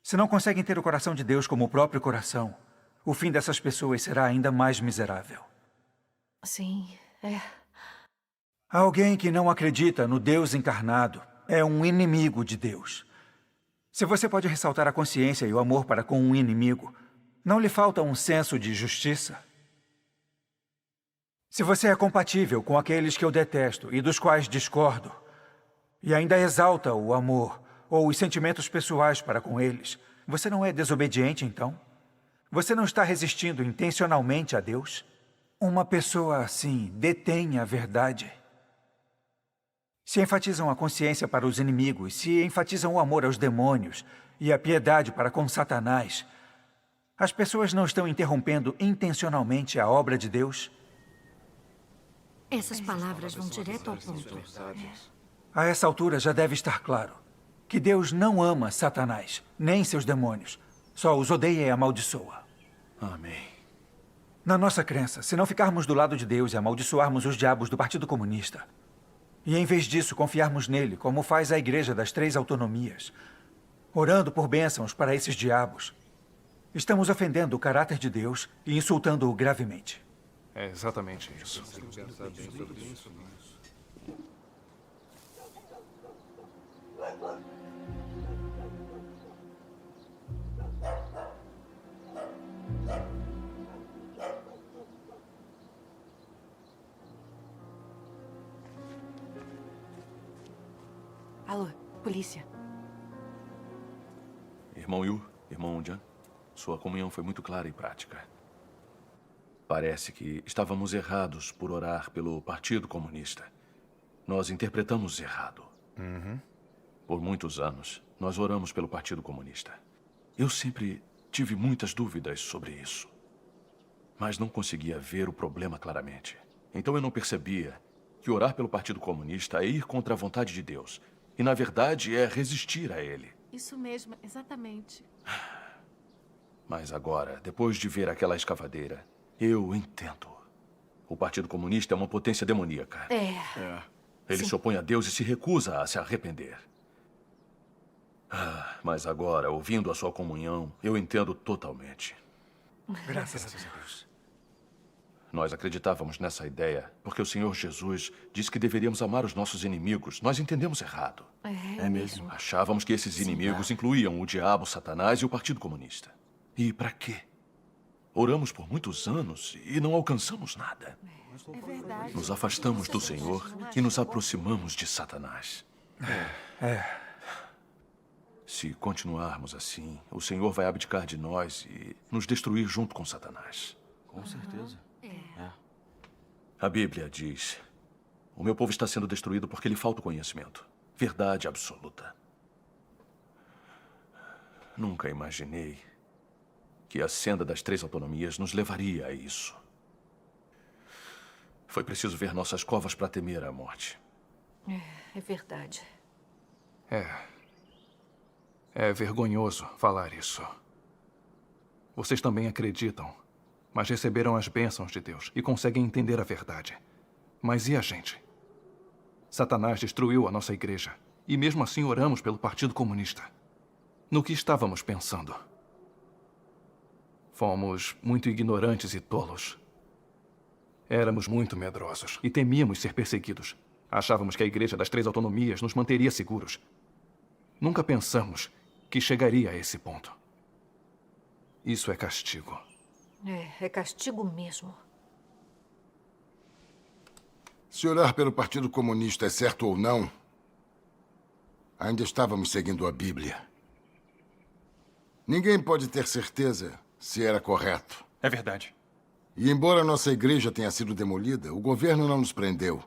se não conseguem ter o coração de Deus como o próprio coração, o fim dessas pessoas será ainda mais miserável. Sim, é. Alguém que não acredita no Deus encarnado é um inimigo de Deus. Se você pode ressaltar a consciência e o amor para com um inimigo, não lhe falta um senso de justiça? Se você é compatível com aqueles que eu detesto e dos quais discordo, e ainda exalta o amor ou os sentimentos pessoais para com eles, você não é desobediente, então? Você não está resistindo intencionalmente a Deus? Uma pessoa assim detém a verdade. Se enfatizam a consciência para os inimigos, se enfatizam o amor aos demônios e a piedade para com Satanás, as pessoas não estão interrompendo intencionalmente a obra de Deus? Essas palavras vão direto ao ponto. A essa altura já deve estar claro que Deus não ama Satanás, nem seus demônios. Só os odeia e amaldiçoa. Amém. Na nossa crença, se não ficarmos do lado de Deus e amaldiçoarmos os diabos do Partido Comunista, e em vez disso confiarmos nele, como faz a Igreja das Três Autonomias, orando por bênçãos para esses diabos, estamos ofendendo o caráter de Deus e insultando-o gravemente. É exatamente isso. Alô, polícia. Irmão Yu, irmão Jan, sua comunhão foi muito clara e prática. Parece que estávamos errados por orar pelo Partido Comunista. Nós interpretamos errado. Por muitos anos, nós oramos pelo Partido Comunista. Eu sempre tive muitas dúvidas sobre isso. Mas não conseguia ver o problema claramente. Então eu não percebia que orar pelo Partido Comunista é ir contra a vontade de Deus. E, na verdade, é resistir a ele. Isso mesmo, exatamente. Mas agora, depois de ver aquela escavadeira, eu entendo. O Partido Comunista é uma potência demoníaca. Ele se opõe a Deus e se recusa a se arrepender. Mas agora, ouvindo a sua comunhão, eu entendo totalmente. Graças a Deus. Nós acreditávamos nessa ideia porque o Senhor Jesus disse que deveríamos amar os nossos inimigos. Nós entendemos errado. É mesmo. Achávamos que esses inimigos incluíam o diabo, Satanás e o Partido Comunista. E para quê? Oramos por muitos anos e não alcançamos nada. É verdade. Nos afastamos do Senhor e nos aproximamos de Satanás. Se continuarmos assim, o Senhor vai abdicar de nós e nos destruir junto com Satanás. Com certeza. A Bíblia diz: o meu povo está sendo destruído porque lhe falta o conhecimento. Verdade absoluta. Nunca imaginei que a senda das três autonomias nos levaria a isso. Foi preciso ver nossas covas para temer a morte. É verdade. É vergonhoso falar isso. Vocês também acreditam, mas receberam as bênçãos de Deus e conseguem entender a verdade. Mas e a gente? Satanás destruiu a nossa igreja e mesmo assim oramos pelo Partido Comunista. No que estávamos pensando? Fomos muito ignorantes e tolos. Éramos muito medrosos e temíamos ser perseguidos. Achávamos que a Igreja das Três Autonomias nos manteria seguros. Nunca pensamos que chegaria a esse ponto. Isso é castigo. É castigo mesmo. Se orar pelo Partido Comunista é certo ou não, ainda estávamos seguindo a Bíblia. Ninguém pode ter certeza se era correto. É verdade. E embora nossa igreja tenha sido demolida, o governo não nos prendeu.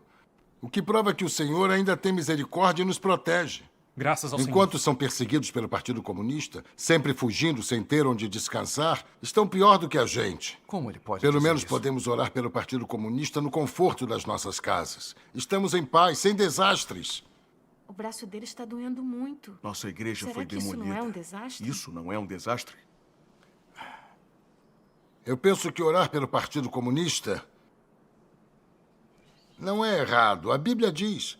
O que prova que o Senhor ainda tem misericórdia e nos protege. Graças ao Enquanto Senhor. são perseguidos pelo Partido Comunista, sempre fugindo sem ter onde descansar, estão pior do que a gente. Como ele pode Pelo dizer menos isso? podemos orar pelo Partido Comunista no conforto das nossas casas. Estamos em paz, sem desastres. O braço dele está doendo muito. Nossa igreja Será foi que isso demolida. não é um desastre? Isso não é um desastre? Eu penso que orar pelo Partido Comunista não é errado. A Bíblia diz: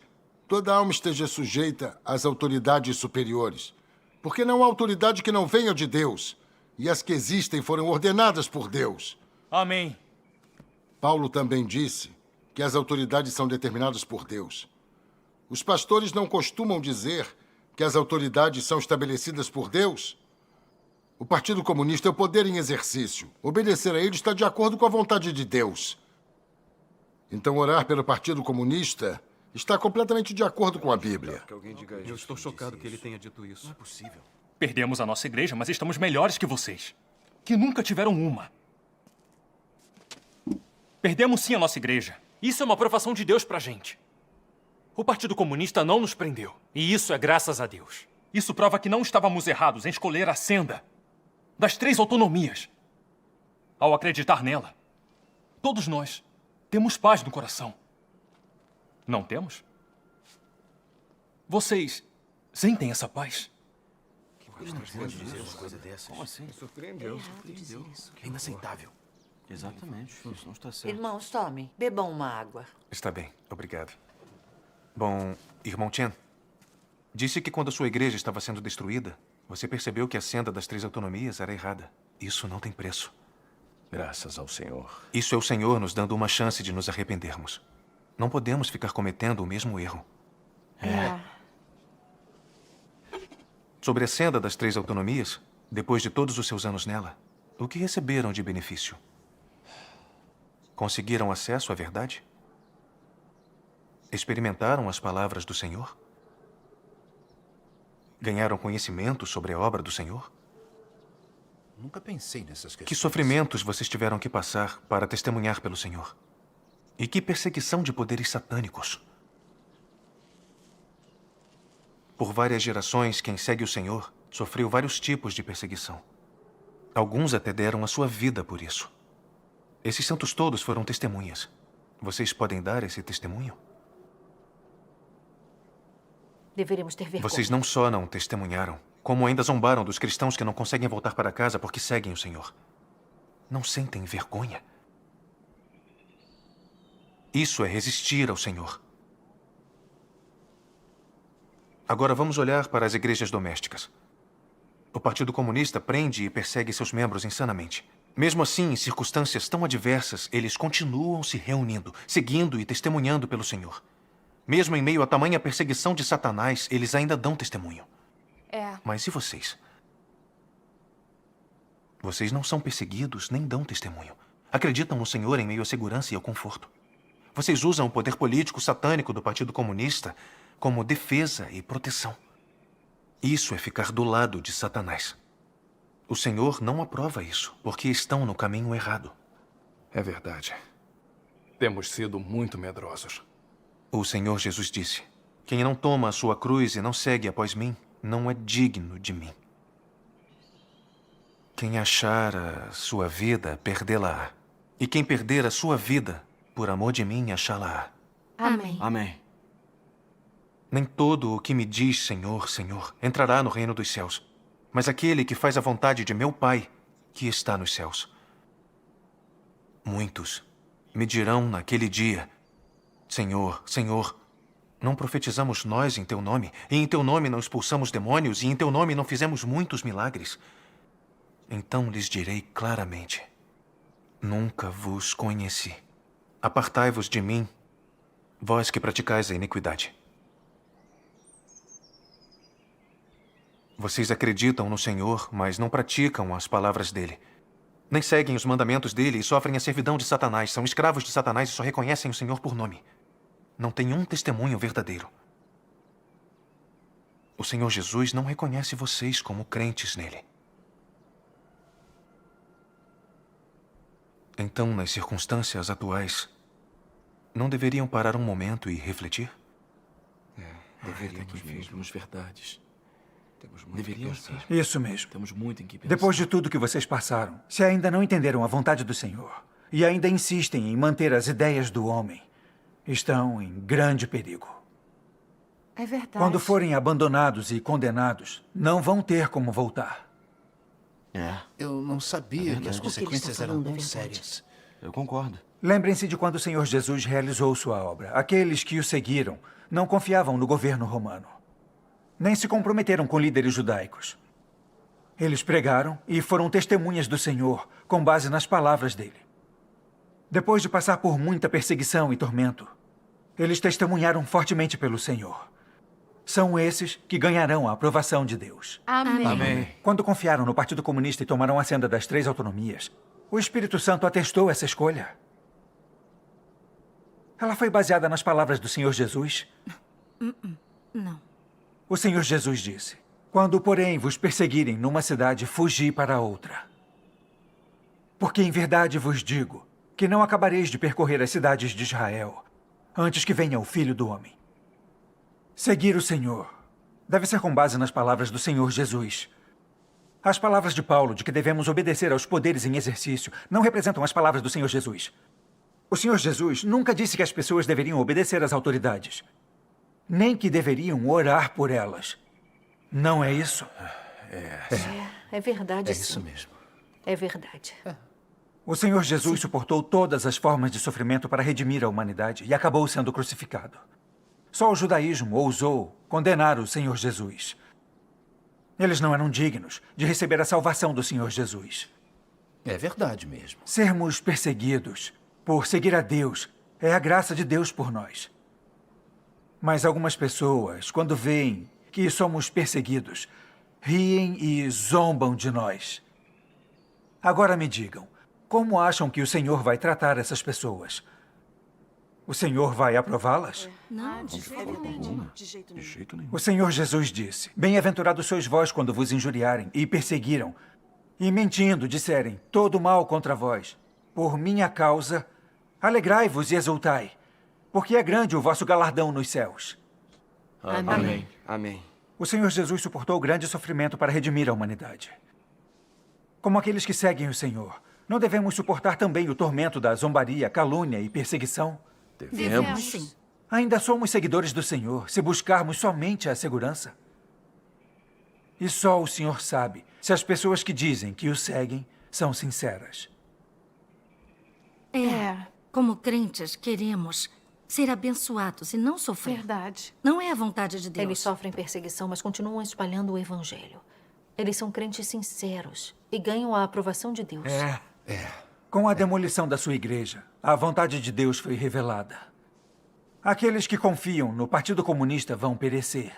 toda alma esteja sujeita às autoridades superiores. Porque não há autoridade que não venha de Deus. E as que existem foram ordenadas por Deus. Amém. Paulo também disse que as autoridades são determinadas por Deus. Os pastores não costumam dizer que as autoridades são estabelecidas por Deus? O Partido Comunista é o poder em exercício. Obedecer a ele está de acordo com a vontade de Deus. Então, orar pelo Partido Comunista está completamente de acordo com a Bíblia. Eu estou chocado que ele tenha dito isso. Não é possível. Perdemos a nossa igreja, mas estamos melhores que vocês, que nunca tiveram uma. Perdemos sim a nossa igreja. Isso é uma aprovação de Deus pra gente. O Partido Comunista não nos prendeu. E isso é graças a Deus. Isso prova que não estávamos errados em escolher a senda das três autonomias. Ao acreditar nela, todos nós temos paz no coração. Não temos? Vocês sentem essa paz? Como assim? Surpreendeu. É inaceitável. Exatamente. Isso não está certo. Irmãos, tomem. Bebam uma água. Está bem, obrigado. Bom, irmão Chen, disse que quando sua igreja estava sendo destruída, você percebeu que a senda das três autonomias era errada. Isso não tem preço. Graças ao Senhor. Isso é o Senhor nos dando uma chance de nos arrependermos. Não podemos ficar cometendo o mesmo erro. Sobre a senda das três autonomias, depois de todos os seus anos nela, o que receberam de benefício? Conseguiram acesso à verdade? Experimentaram as palavras do Senhor? Ganharam conhecimento sobre a obra do Senhor? Nunca pensei nessas questões. Que sofrimentos vocês tiveram que passar para testemunhar pelo Senhor? E que perseguição de poderes satânicos? Por várias gerações, quem segue o Senhor sofreu vários tipos de perseguição. Alguns até deram a sua vida por isso. Esses santos todos foram testemunhas. Vocês podem dar esse testemunho? Deveríamos ter vergonha. Vocês não só não testemunharam, como ainda zombaram dos cristãos que não conseguem voltar para casa porque seguem o Senhor. Não sentem vergonha? Isso é resistir ao Senhor. Agora vamos olhar para as igrejas domésticas. O Partido Comunista prende e persegue seus membros insanamente. Mesmo assim, em circunstâncias tão adversas, eles continuam se reunindo, seguindo e testemunhando pelo Senhor. Mesmo em meio a tamanha perseguição de Satanás, eles ainda dão testemunho. Mas e vocês? Vocês não são perseguidos nem dão testemunho. Acreditam no Senhor em meio à segurança e ao conforto. Vocês usam o poder político satânico do Partido Comunista como defesa e proteção. Isso é ficar do lado de Satanás. O Senhor não aprova isso, porque estão no caminho errado. É verdade. Temos sido muito medrosos. O Senhor Jesus disse: quem não toma a sua cruz e não segue após mim, não é digno de mim. Quem achar a sua vida, perdê-la-á. E quem perder a sua vida, por amor de mim, achá-la-á. Amém. Amém. Nem todo o que me diz Senhor, Senhor, entrará no reino dos céus, mas aquele que faz a vontade de meu Pai, que está nos céus. Muitos me dirão naquele dia: Senhor, Senhor, não profetizamos nós em Teu nome, e em Teu nome não expulsamos demônios, e em Teu nome não fizemos muitos milagres? Então lhes direi claramente: nunca vos conheci. Apartai-vos de mim, vós que praticais a iniquidade. Vocês acreditam no Senhor, mas não praticam as palavras dele. Nem seguem os mandamentos dele e sofrem a servidão de Satanás. São escravos de Satanás e só reconhecem o Senhor por nome. Não tem um testemunho verdadeiro. O Senhor Jesus não reconhece vocês como crentes nele. Então, nas circunstâncias atuais, não deveriam parar um momento e refletir? Deveríamos mesmo, verdades. Deveríamos mesmo. Isso mesmo. Temos muito em que pensar. Depois de tudo que vocês passaram, se ainda não entenderam a vontade do Senhor e ainda insistem em manter as ideias do homem, estão em grande perigo. É verdade. Quando forem abandonados e condenados, não vão ter como voltar. Eu não sabia que as consequências eram tão sérias. Eu concordo. Lembrem-se de quando o Senhor Jesus realizou sua obra. Aqueles que o seguiram não confiavam no governo romano, nem se comprometeram com líderes judaicos. Eles pregaram e foram testemunhas do Senhor com base nas palavras dele. Depois de passar por muita perseguição e tormento, eles testemunharam fortemente pelo Senhor. São esses que ganharão a aprovação de Deus. Amém. Amém. Quando confiaram no Partido Comunista e tomaram a senda das 3 autonomias, o Espírito Santo atestou essa escolha. Ela foi baseada nas palavras do Senhor Jesus? Não. O Senhor Jesus disse: quando, porém, vos perseguirem numa cidade, fugi para outra. Porque em verdade vos digo que não acabareis de percorrer as cidades de Israel antes que venha o Filho do Homem. Seguir o Senhor deve ser com base nas palavras do Senhor Jesus. As palavras de Paulo de que devemos obedecer aos poderes em exercício não representam as palavras do Senhor Jesus. O Senhor Jesus nunca disse que as pessoas deveriam obedecer às autoridades, nem que deveriam orar por elas. Não é isso? É verdade, É isso sim. mesmo. É verdade. O Senhor Jesus suportou todas as formas de sofrimento para redimir a humanidade e acabou sendo crucificado. Só o judaísmo ousou condenar o Senhor Jesus. Eles não eram dignos de receber a salvação do Senhor Jesus. É verdade mesmo. Sermos perseguidos por seguir a Deus é a graça de Deus por nós. Mas algumas pessoas, quando veem que somos perseguidos, riem e zombam de nós. Agora me digam, como acham que o Senhor vai tratar essas pessoas? O Senhor vai aprová-las? Não, de jeito nenhum. De jeito nenhum. O Senhor Jesus disse: bem-aventurados sois vós quando vos injuriarem e perseguiram, e mentindo disserem todo mal contra vós. Por minha causa, alegrai-vos e exultai, porque é grande o vosso galardão nos céus. Amém. Amém. O Senhor Jesus suportou grande sofrimento para redimir a humanidade. Como aqueles que seguem o Senhor, não devemos suportar também o tormento da zombaria, calúnia e perseguição? Devemos, sim. Ainda somos seguidores do Senhor se buscarmos somente a segurança. E só o Senhor sabe se as pessoas que dizem que o seguem são sinceras. Como crentes, queremos ser abençoados e não sofrer. Verdade. Não é a vontade de Deus. Eles sofrem perseguição, mas continuam espalhando o Evangelho. Eles são crentes sinceros e ganham a aprovação de Deus. Com a demolição da sua igreja, a vontade de Deus foi revelada. Aqueles que confiam no Partido Comunista vão perecer.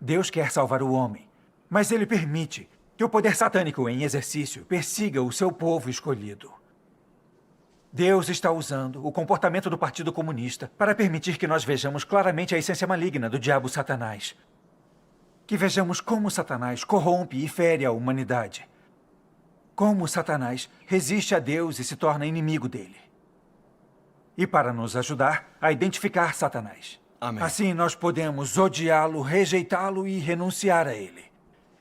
Deus quer salvar o homem, mas ele permite que o poder satânico em exercício persiga o seu povo escolhido. Deus está usando o comportamento do Partido Comunista para permitir que nós vejamos claramente a essência maligna do diabo Satanás. Que vejamos como Satanás corrompe e fere a humanidade. Como Satanás resiste a Deus e se torna inimigo dele. E para nos ajudar a identificar Satanás. Amém. Assim nós podemos odiá-lo, rejeitá-lo e renunciar a ele.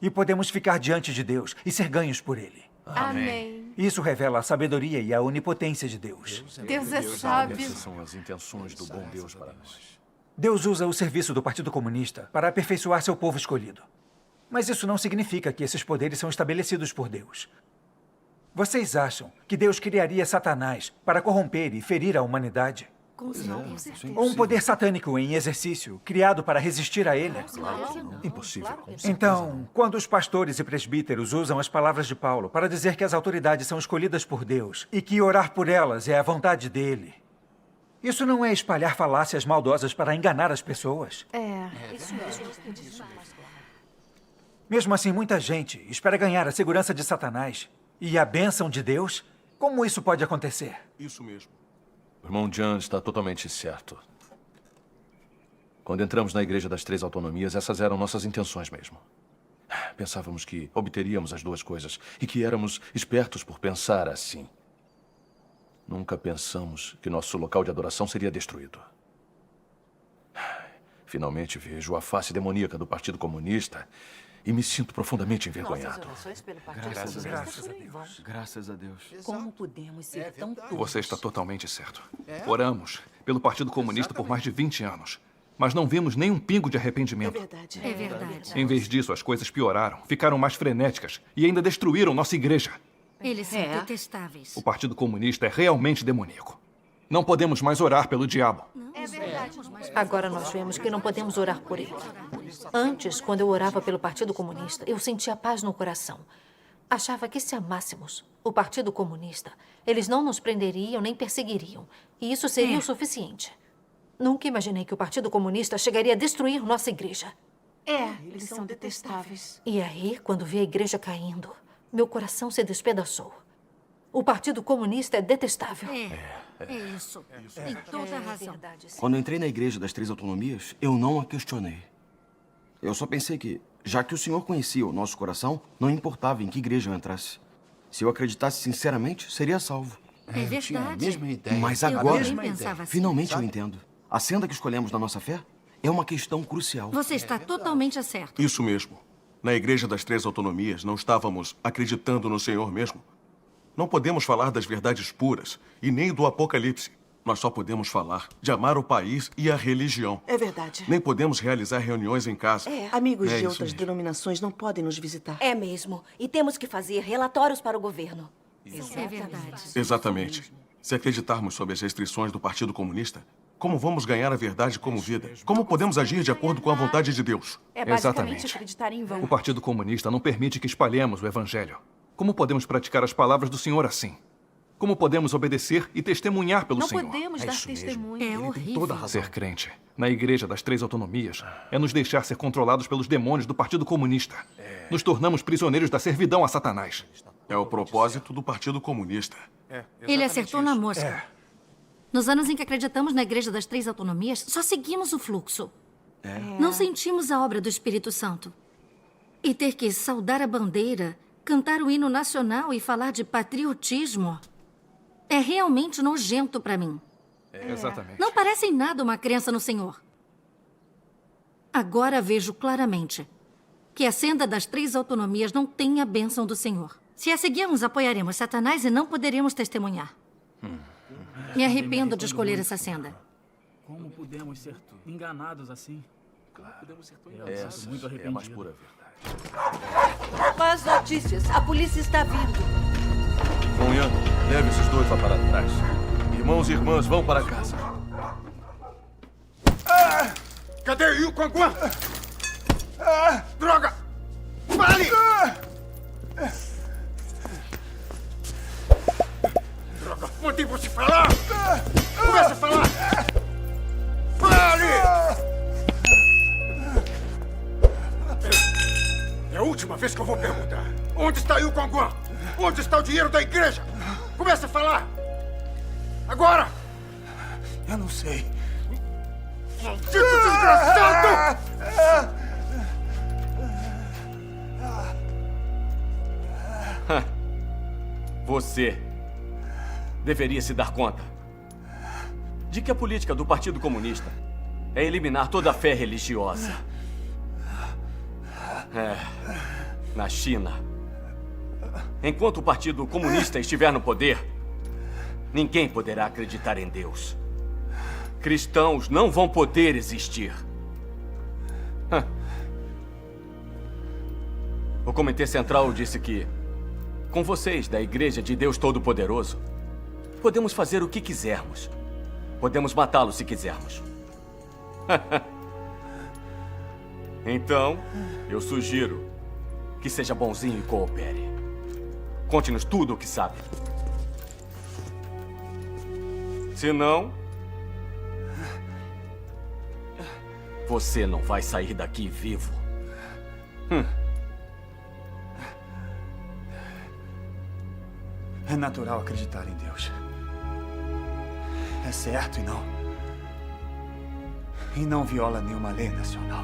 E podemos ficar diante de Deus e ser ganhos por ele. Amém. Isso revela a sabedoria e a onipotência de Deus. Deus é sábio. Essas são as intenções do bom Deus para nós. Deus usa o serviço do Partido Comunista para aperfeiçoar seu povo escolhido. Mas isso não significa que esses poderes são estabelecidos por Deus. Vocês acham que Deus criaria Satanás para corromper e ferir a humanidade? Com certeza. Ou um poder satânico em exercício, criado para resistir a ele. Impossível. Então, quando os pastores e presbíteros usam as palavras de Paulo para dizer que as autoridades são escolhidas por Deus e que orar por elas é a vontade dele, isso não é espalhar falácias maldosas para enganar as pessoas? Isso mesmo. Mesmo assim, muita gente espera ganhar a segurança de Satanás e a bênção de Deus. Como isso pode acontecer? Isso mesmo. O irmão John está totalmente certo. Quando entramos na Igreja das Três Autonomias, essas eram nossas intenções mesmo. Pensávamos que obteríamos as duas coisas e que éramos espertos por pensar assim. Nunca pensamos que nosso local de adoração seria destruído. Finalmente vejo a face demoníaca do Partido Comunista e me sinto profundamente envergonhado. Graças a Deus. Como podemos ser tão tolos? Você está totalmente certo. Oramos pelo Partido Comunista por mais de 20 anos, mas não vimos nenhum pingo de arrependimento. É verdade. Em vez disso, as coisas pioraram, ficaram mais frenéticas e ainda destruíram nossa igreja. Eles são detestáveis. O Partido Comunista é realmente demoníaco. Não podemos mais orar pelo diabo. É verdade. Agora nós vemos que não podemos orar por ele. Antes, quando eu orava pelo Partido Comunista, eu sentia paz no coração. Achava que se amássemos o Partido Comunista, eles não nos prenderiam nem perseguiriam. E isso seria o suficiente. Nunca imaginei que o Partido Comunista chegaria a destruir nossa igreja. Eles são detestáveis. E aí, quando vi a igreja caindo, meu coração se despedaçou. O Partido Comunista é detestável. É isso. Tem toda a razão. Quando eu entrei na Igreja das Três Autonomias, eu não a questionei. Eu só pensei que, já que o senhor conhecia o nosso coração, não importava em que igreja eu entrasse. Se eu acreditasse sinceramente, seria salvo. É verdade. Mesma ideia. Mas Eu agora, também pensava assim. finalmente eu entendo. A senda que escolhemos na nossa fé é uma questão crucial. Você está totalmente certo. Isso mesmo. Na Igreja das Três Autonomias, não estávamos acreditando no Senhor mesmo. Não podemos falar das verdades puras e nem do Apocalipse. Nós só podemos falar de amar o país e a religião. É verdade. Nem podemos realizar reuniões em casa. Amigos de isso outras mesmo. denominações não podem nos visitar. É mesmo. E temos que fazer relatórios para o governo. É verdade. Exatamente. Se acreditarmos sob as restrições do Partido Comunista, como vamos ganhar a verdade como vida? Como podemos agir de acordo com a vontade de Deus? É basicamente Exatamente. acreditar em vão. O Partido Comunista não permite que espalhemos o Evangelho. Como podemos praticar as palavras do Senhor assim? Como podemos obedecer e testemunhar pelo Não Senhor? podemos dar testemunho. É horrível. Ser crente na Igreja das Três Autonomias é nos deixar ser controlados pelos demônios do Partido Comunista. Nos tornamos prisioneiros da servidão a Satanás. É o propósito do Partido Comunista. Ele acertou na mosca. Nos anos em que acreditamos na Igreja das Três Autonomias, só seguimos o fluxo. Não sentimos a obra do Espírito Santo. E ter que saudar a bandeira, cantar o hino nacional e falar de patriotismo é realmente nojento para mim. Exatamente. Não parece em nada uma crença no Senhor. Agora vejo claramente que a senda das Três Autonomias não tem a bênção do Senhor. Se a seguirmos, apoiaremos Satanás e não poderemos testemunhar. Me arrependo de escolher essa senda. Como podemos ser enganados assim? Podemos ser tão enganados. Essa Muito é a arrependido. mais pura verdade. Más notícias. A polícia está vindo. Bom, Ian, leve esses dois lá para trás. Irmãos e irmãs, vão para casa. Cadê o Quanguan? Droga! Fale! Droga, mandei você falar! Começa a falar! Fale! É a última vez que eu vou perguntar. Onde está o Quanguan? Onde está o dinheiro da igreja? Começa a falar! Agora! Eu não sei. Maldito desgraçado! Você deveria se dar conta de que a política do Partido Comunista é eliminar toda a fé religiosa. Na China, enquanto o Partido Comunista estiver no poder, ninguém poderá acreditar em Deus. Cristãos não vão poder existir. O Comitê Central disse que, com vocês da Igreja de Deus Todo-Poderoso, podemos fazer o que quisermos. Podemos matá-lo se quisermos. Então, eu sugiro que seja bonzinho e coopere. Conte-nos tudo o que sabe. Se não, você não vai sair daqui vivo. É natural acreditar em Deus. É certo e não viola nenhuma lei nacional.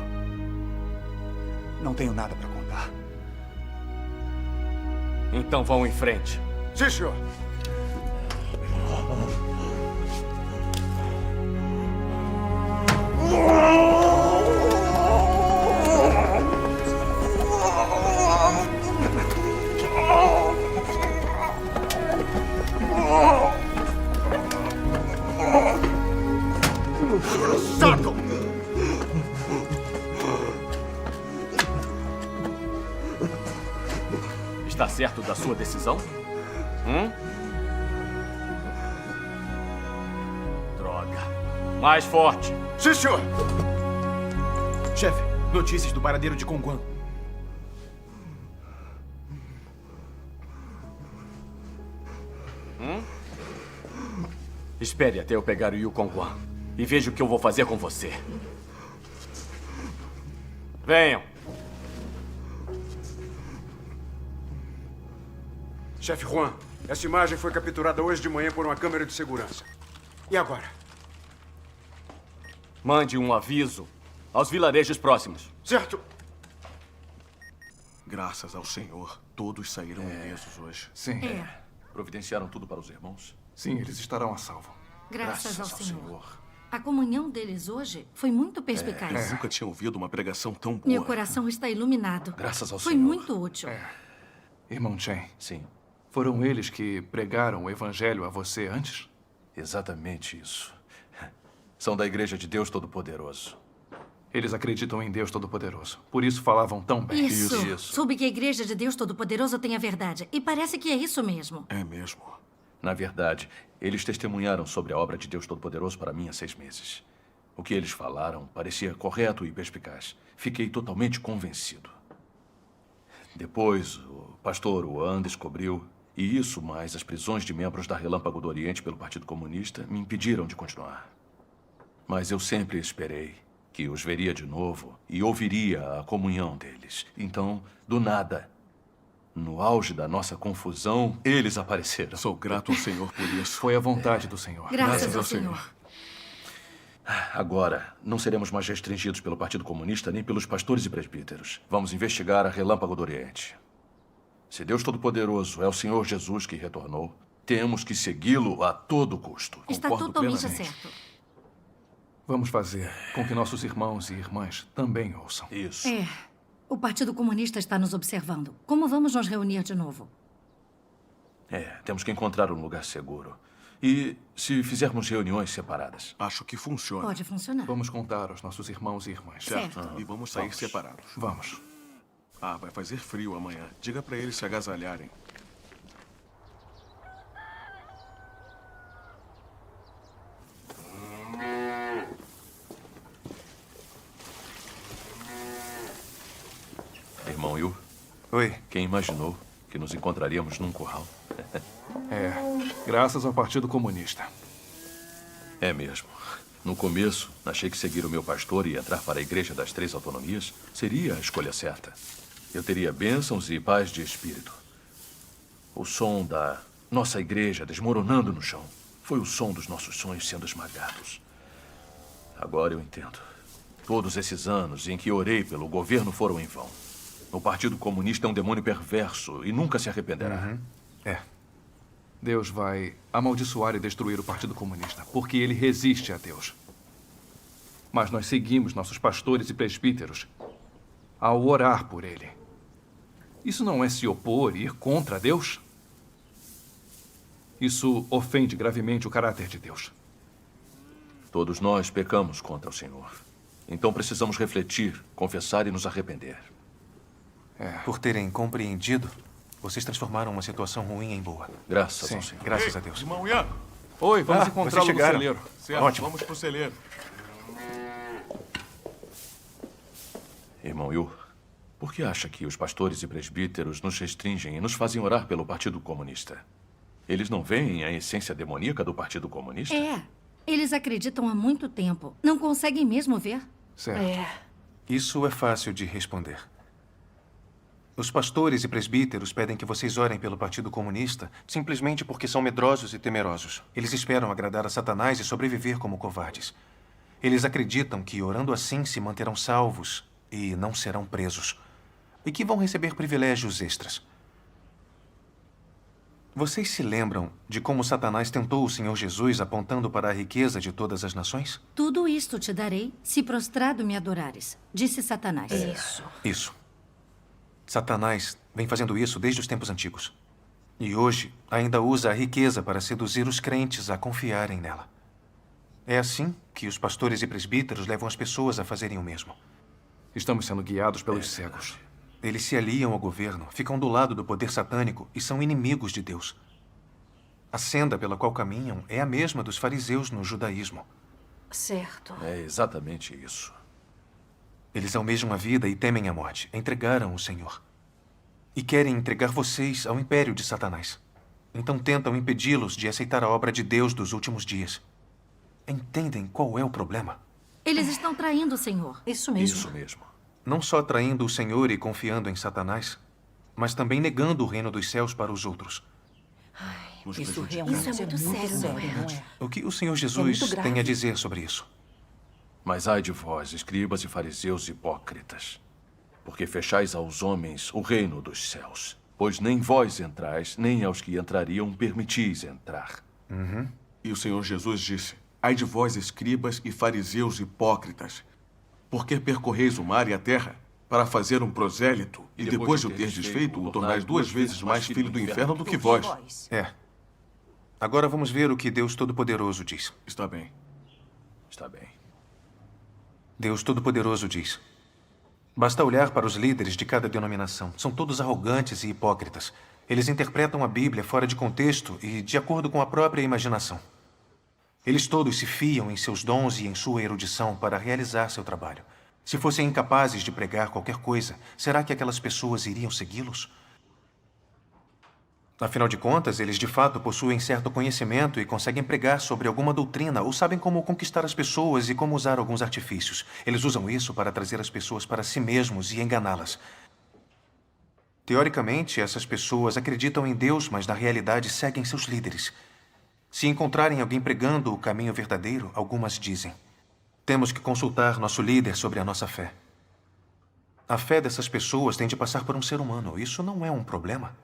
Não tenho nada para contar. Então vão em frente. Sim, senhor. Certo! Está certo da sua decisão? Droga. Mais forte. Sim, senhor. Chefe, notícias do paradeiro de Conguan. Espere até eu pegar o Yukon Guan e veja o que eu vou fazer com você. Venham. Chefe Juan, essa imagem foi capturada hoje de manhã por uma câmera de segurança. E agora? Mande um aviso aos vilarejos próximos. Certo. Graças ao Senhor, todos saíram ilesos hoje. Sim. Providenciaram tudo para os irmãos? Sim, eles estarão a salvo. Graças ao Senhor. A comunhão deles hoje foi muito perspicaz. Nunca tinha ouvido uma pregação tão boa. Meu coração está iluminado. Graças ao Foi Senhor. muito útil. Irmão Chen. Sim. Foram eles que pregaram o evangelho a você antes? Exatamente isso. São da Igreja de Deus Todo-Poderoso. Eles acreditam em Deus Todo-Poderoso. Por isso falavam tão bem. Isso. Soube que a Igreja de Deus Todo-Poderoso tem a verdade. E parece que é isso mesmo. É mesmo. Na verdade, eles testemunharam sobre a obra de Deus Todo-Poderoso para mim há 6 meses. O que eles falaram parecia correto e perspicaz. Fiquei totalmente convencido. Depois, o pastor Yuan descobriu, e isso mais as prisões de membros da Relâmpago do Oriente pelo Partido Comunista me impediram de continuar. Mas eu sempre esperei que os veria de novo e ouviria a comunhão deles. Então, do nada, no auge da nossa confusão, eles apareceram. Sou grato ao Senhor por isso. Foi a vontade do Senhor. Graças ao Senhor. Agora, não seremos mais restringidos pelo Partido Comunista nem pelos pastores e presbíteros. Vamos investigar a Relâmpago do Oriente. Se Deus Todo-Poderoso é o Senhor Jesus que retornou, temos que segui-lo a todo custo. Está Concordo totalmente plenamente. certo. Vamos fazer com que nossos irmãos e irmãs também ouçam. Isso. O Partido Comunista está nos observando. Como vamos nos reunir de novo? Temos que encontrar um lugar seguro. E se fizermos reuniões separadas? Acho que funciona. Pode funcionar. Vamos contar aos nossos irmãos e irmãs. Certo. E vamos sair separados. Vamos. Vai fazer frio amanhã. Diga para eles se agasalharem. Irmão Yu? Oi. Quem imaginou que nos encontraríamos num curral? Graças ao Partido Comunista. É mesmo. No começo, achei que seguir o meu pastor e entrar para a Igreja das Três Autonomias seria a escolha certa. Eu teria bênçãos e paz de espírito. O som da nossa igreja desmoronando no chão foi o som dos nossos sonhos sendo esmagados. Agora eu entendo. Todos esses anos em que orei pelo governo foram em vão. O Partido Comunista é um demônio perverso e nunca se arrependerá. Deus vai amaldiçoar e destruir o Partido Comunista, porque ele resiste a Deus. Mas nós seguimos nossos pastores e presbíteros ao orar por ele. Isso não é se opor e ir contra Deus? Isso ofende gravemente o caráter de Deus. Todos nós pecamos contra o Senhor. Então precisamos refletir, confessar e nos arrepender. Por terem compreendido, vocês transformaram uma situação ruim em boa. Graças ao Senhor. Graças a Deus. Irmão Ian, Oi, vamos vocês encontrá-lo no chegaram. celeiro. Certo, Ótimo. vamos pro celeiro. Irmão Yu, por que acha que os pastores e presbíteros nos restringem e nos fazem orar pelo Partido Comunista? Eles não veem a essência demoníaca do Partido Comunista? É. Eles acreditam há muito tempo. Não conseguem mesmo ver? Certo. Isso é fácil de responder. Os pastores e presbíteros pedem que vocês orem pelo Partido Comunista simplesmente porque são medrosos e temerosos. Eles esperam agradar a Satanás e sobreviver como covardes. Eles acreditam que, orando assim, se manterão salvos e não serão presos. E que vão receber privilégios extras. Vocês se lembram de como Satanás tentou o Senhor Jesus apontando para a riqueza de todas as nações? Tudo isto te darei se prostrado me adorares, disse Satanás. Isso. Satanás vem fazendo isso desde os tempos antigos. E hoje ainda usa a riqueza para seduzir os crentes a confiarem nela. É assim que os pastores e presbíteros levam as pessoas a fazerem o mesmo. Estamos sendo guiados pelos cegos. Eles se aliam ao governo, ficam do lado do poder satânico e são inimigos de Deus. A senda pela qual caminham é a mesma dos fariseus no judaísmo. Certo. É exatamente isso. Eles almejam a vida e temem a morte. Entregaram o Senhor. E querem entregar vocês ao império de Satanás. Então tentam impedi-los de aceitar a obra de Deus dos últimos dias. Entendem qual é o problema? Eles estão traindo o Senhor. Isso mesmo. Isso mesmo. Não só traindo o Senhor e confiando em Satanás, mas também negando o reino dos céus para os outros. Isso realmente é muito sério, não é? O que o Senhor Jesus muito grave. tem a dizer sobre isso? Mas ai de vós, escribas e fariseus hipócritas, porque fechais aos homens o reino dos céus. Pois nem vós entrais, nem aos que entrariam permitis entrar. E o Senhor Jesus disse: ai de vós, escribas e fariseus hipócritas, porque percorreis o mar e a terra para fazer um prosélito, e depois de o terdes feito, o tornais 2 vezes mais filho do inferno do que vós. É. Agora vamos ver o que Deus Todo-Poderoso diz. Está bem. Está bem. Deus Todo-Poderoso diz: basta olhar para os líderes de cada denominação. São todos arrogantes e hipócritas. Eles interpretam a Bíblia fora de contexto e de acordo com a própria imaginação. Eles todos se fiam em seus dons e em sua erudição para realizar seu trabalho. Se fossem incapazes de pregar qualquer coisa, será que aquelas pessoas iriam segui-los? Afinal de contas, eles de fato possuem certo conhecimento e conseguem pregar sobre alguma doutrina ou sabem como conquistar as pessoas e como usar alguns artifícios. Eles usam isso para trazer as pessoas para si mesmos e enganá-las. Teoricamente, essas pessoas acreditam em Deus, mas na realidade seguem seus líderes. Se encontrarem alguém pregando o caminho verdadeiro, algumas dizem: temos que consultar nosso líder sobre a nossa fé. A fé dessas pessoas tem de passar por um ser humano. Isso não é um problema.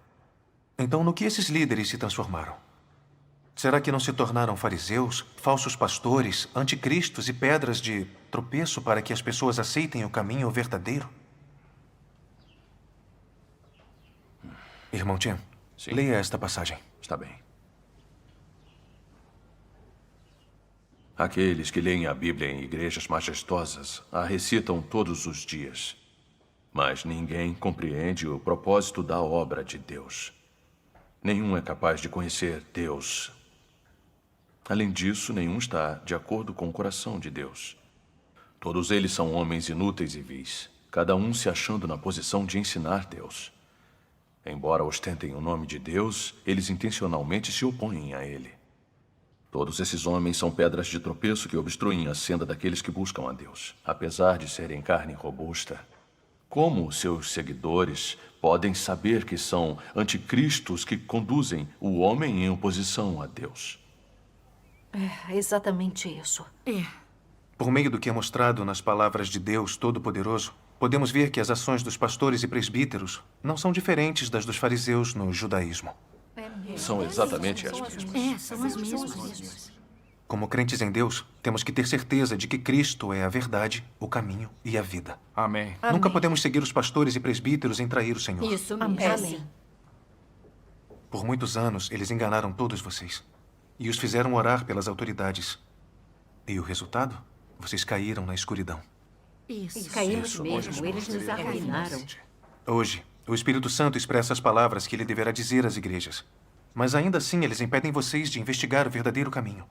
Então, no que esses líderes se transformaram? Será que não se tornaram fariseus, falsos pastores, anticristos e pedras de tropeço para que as pessoas aceitem o caminho verdadeiro? Irmão Chen, leia esta passagem. Está bem. Aqueles que leem a Bíblia em igrejas majestosas a recitam todos os dias. Mas ninguém compreende o propósito da obra de Deus. Nenhum é capaz de conhecer Deus. Além disso, nenhum está de acordo com o coração de Deus. Todos eles são homens inúteis e vis, cada um se achando na posição de ensinar Deus. Embora ostentem o nome de Deus, eles intencionalmente se opõem a ele. Todos esses homens são pedras de tropeço que obstruem a senda daqueles que buscam a Deus. Apesar de serem carne robusta, como seus seguidores podem saber que são anticristos que conduzem o homem em oposição a Deus? É exatamente isso. Por meio do que é mostrado nas palavras de Deus Todo-Poderoso, podemos ver que as ações dos pastores e presbíteros não são diferentes das dos fariseus no judaísmo. São exatamente as mesmas. São as mesmas. Como crentes em Deus, temos que ter certeza de que Cristo é a verdade, o caminho e a vida. Amém. Nunca podemos seguir os pastores e presbíteros em trair o Senhor. Isso mesmo. Amém. Por muitos anos, eles enganaram todos vocês e os fizeram orar pelas autoridades. E o resultado? Vocês caíram na escuridão. Isso. Caímos mesmo. Eles nos arruinaram. Hoje, o Espírito Santo expressa as palavras que ele deverá dizer às igrejas. Mas ainda assim, eles impedem vocês de investigar o verdadeiro caminho.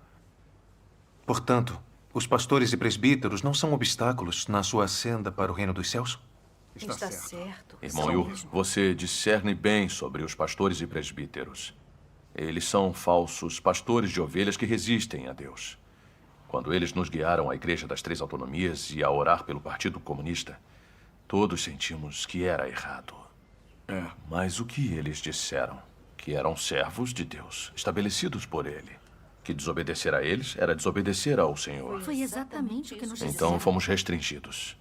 Portanto, os pastores e presbíteros não são obstáculos na sua senda para o reino dos céus? Está certo. Irmão Yu, você discerne bem sobre os pastores e presbíteros. Eles são falsos pastores de ovelhas que resistem a Deus. Quando eles nos guiaram à Igreja das Três Autonomias e a orar pelo Partido Comunista, todos sentimos que era errado. Mas o que eles disseram? Que eram servos de Deus, estabelecidos por Ele. Que desobedecer a eles era desobedecer ao Senhor. Foi exatamente o que nos disseram. Então fomos restringidos.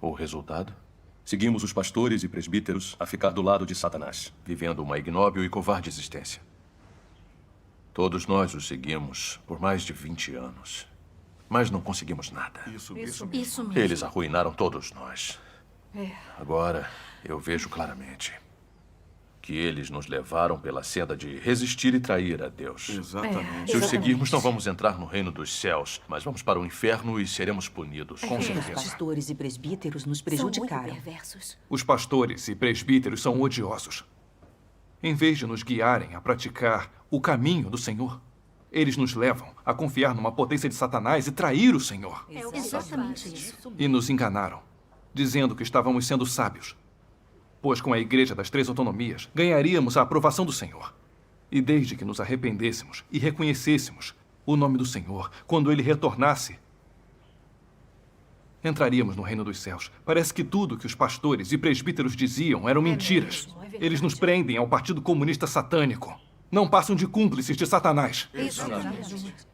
O resultado? Seguimos os pastores e presbíteros a ficar do lado de Satanás, vivendo uma ignóbil e covarde existência. Todos nós os seguimos por mais de 20 anos. Mas não conseguimos nada. Isso mesmo. Eles arruinaram todos nós. É. Agora, eu vejo claramente que eles nos levaram pela senda de resistir e trair a Deus. Exatamente. Se os seguirmos, não vamos entrar no reino dos céus, mas vamos para o inferno e seremos punidos. Com Os certeza. pastores e presbíteros nos prejudicaram. São muito perversos. Os pastores e presbíteros são odiosos. Em vez de nos guiarem a praticar o caminho do Senhor, eles nos levam a confiar numa potência de Satanás e trair o Senhor. É exatamente isso. E nos enganaram, dizendo que estávamos sendo sábios, pois com a Igreja das Três Autonomias ganharíamos a aprovação do Senhor. E desde que nos arrependêssemos e reconhecêssemos o nome do Senhor, quando Ele retornasse, entraríamos no reino dos céus. Parece que tudo que os pastores e presbíteros diziam eram mentiras. Eles nos prendem ao Partido Comunista Satânico. Não passam de cúmplices de Satanás.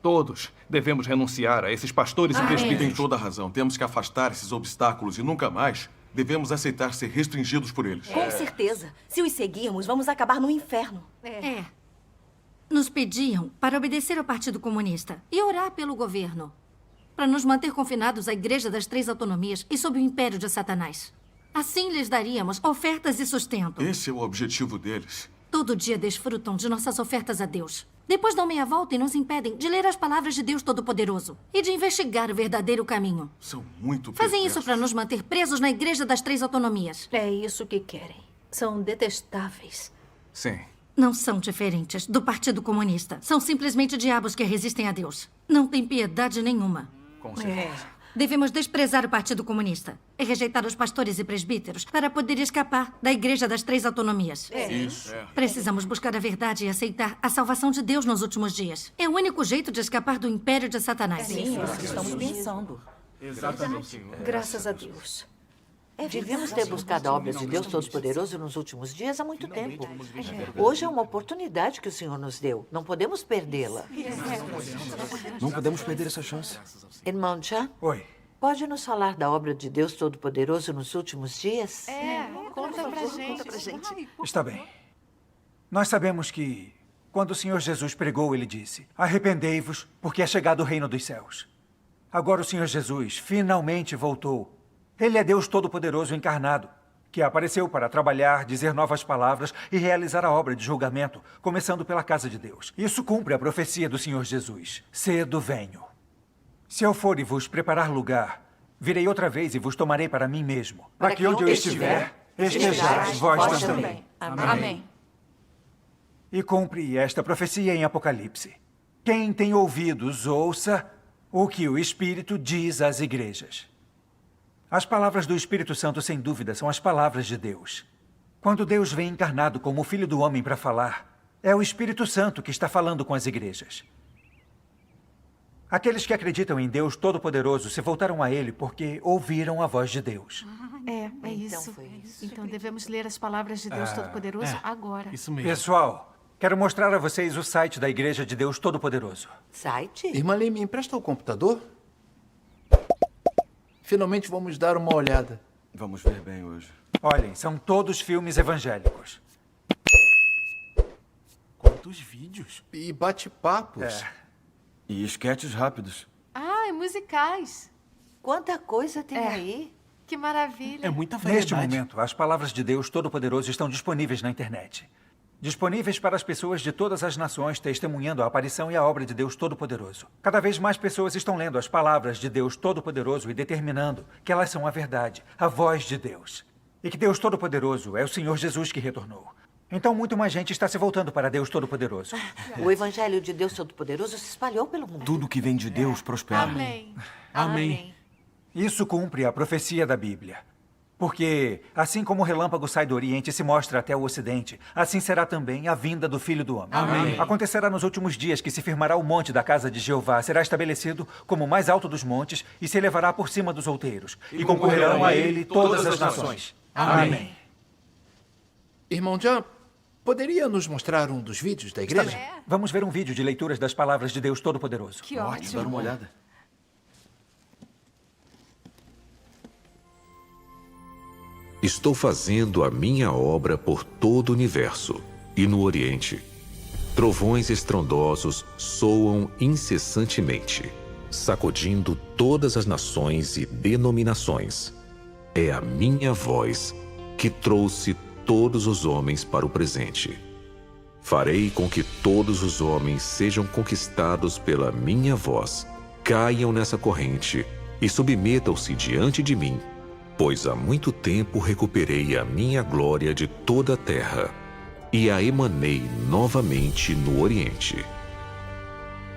Todos devemos renunciar a esses pastores e presbíteros. Tem toda a razão. Temos que afastar esses obstáculos e nunca mais devemos aceitar ser restringidos por eles. Com certeza. Se os seguirmos, vamos acabar no inferno. Nos pediam para obedecer ao Partido Comunista e orar pelo governo, para nos manter confinados à Igreja das Três Autonomias e sob o império de Satanás. Assim lhes daríamos ofertas e sustento. Esse é o objetivo deles. Todo dia desfrutam de nossas ofertas a Deus. Depois dão meia volta e nos impedem de ler as palavras de Deus Todo-Poderoso e de investigar o verdadeiro caminho. São muito Fazem isso para nos manter presos na Igreja das Três Autonomias. É isso que querem. São detestáveis. Sim. Não são diferentes do Partido Comunista. São simplesmente diabos que resistem a Deus. Não tem piedade nenhuma. Com certeza. Devemos desprezar o Partido Comunista e rejeitar os pastores e presbíteros para poder escapar da Igreja das Três Autonomias. Isso. Precisamos buscar a verdade e aceitar a salvação de Deus nos últimos dias. É o único jeito de escapar do império de Satanás. Sim, é o que estamos pensando. Exatamente. Graças a Deus. Devíamos ter buscado a obra de Deus Todo-Poderoso nos últimos dias há muito tempo. Hoje é uma oportunidade que o Senhor nos deu. Não podemos perdê-la. Não podemos perder essa chance. Irmão Chan? Oi. Pode nos falar da obra de Deus Todo-Poderoso nos últimos dias? Conta pra gente. Está bem. Nós sabemos que, quando o Senhor Jesus pregou, ele disse: arrependei-vos, porque é chegado o reino dos céus. Agora o Senhor Jesus finalmente voltou. Ele é Deus Todo-Poderoso encarnado, que apareceu para trabalhar, dizer novas palavras e realizar a obra de julgamento, começando pela casa de Deus. Isso cumpre a profecia do Senhor Jesus. Cedo venho. Se eu for e vos preparar lugar, virei outra vez e vos tomarei para mim mesmo, para que onde eu estiver, estejais vós também. Amém. E cumpre esta profecia em Apocalipse. Quem tem ouvidos, ouça o que o Espírito diz às igrejas. As palavras do Espírito Santo, sem dúvida, são as palavras de Deus. Quando Deus vem encarnado como o Filho do Homem para falar, é o Espírito Santo que está falando com as igrejas. Aqueles que acreditam em Deus Todo-Poderoso se voltaram a Ele porque ouviram a voz de Deus. É isso. Então devemos ler as palavras de Deus Todo-Poderoso agora. Isso mesmo. Pessoal, quero mostrar a vocês o site da Igreja de Deus Todo-Poderoso. Site? Irmã Lee, me empresta o computador? Finalmente vamos dar uma olhada. Vamos ver bem hoje. Olhem, são todos filmes evangélicos. Quantos vídeos? E bate-papos. E esquetes rápidos. Musicais. Quanta coisa tem aí. Que maravilha. É muita variedade. Neste momento, as palavras de Deus Todo-Poderoso estão disponíveis na internet. Disponíveis para as pessoas de todas as nações testemunhando a aparição e a obra de Deus Todo-Poderoso. Cada vez mais pessoas estão lendo as palavras de Deus Todo-Poderoso e determinando que elas são a verdade, a voz de Deus. E que Deus Todo-Poderoso é o Senhor Jesus que retornou. Então muito mais gente está se voltando para Deus Todo-Poderoso. O Evangelho de Deus Todo-Poderoso se espalhou pelo mundo. Tudo que vem de Deus prospera. Amém. Amém. Isso cumpre a profecia da Bíblia. Porque, assim como o relâmpago sai do Oriente e se mostra até o Ocidente, assim será também a vinda do Filho do Homem. Amém. Acontecerá nos últimos dias que se firmará o monte da casa de Jeová, será estabelecido como o mais alto dos montes e se elevará por cima dos outeiros. E concorrerão a ele todas as nações. Amém. Irmão John, poderia nos mostrar um dos vídeos da igreja? Vamos ver um vídeo de leituras das palavras de Deus Todo-Poderoso. Que ótimo. Dar uma olhada. Estou fazendo a minha obra por todo o universo, e no Oriente, trovões estrondosos soam incessantemente, sacudindo todas as nações e denominações. É a minha voz que trouxe todos os homens para o presente. Farei com que todos os homens sejam conquistados pela minha voz, caiam nessa corrente e submetam-se diante de mim, pois há muito tempo recuperei a minha glória de toda a terra e a emanei novamente no Oriente.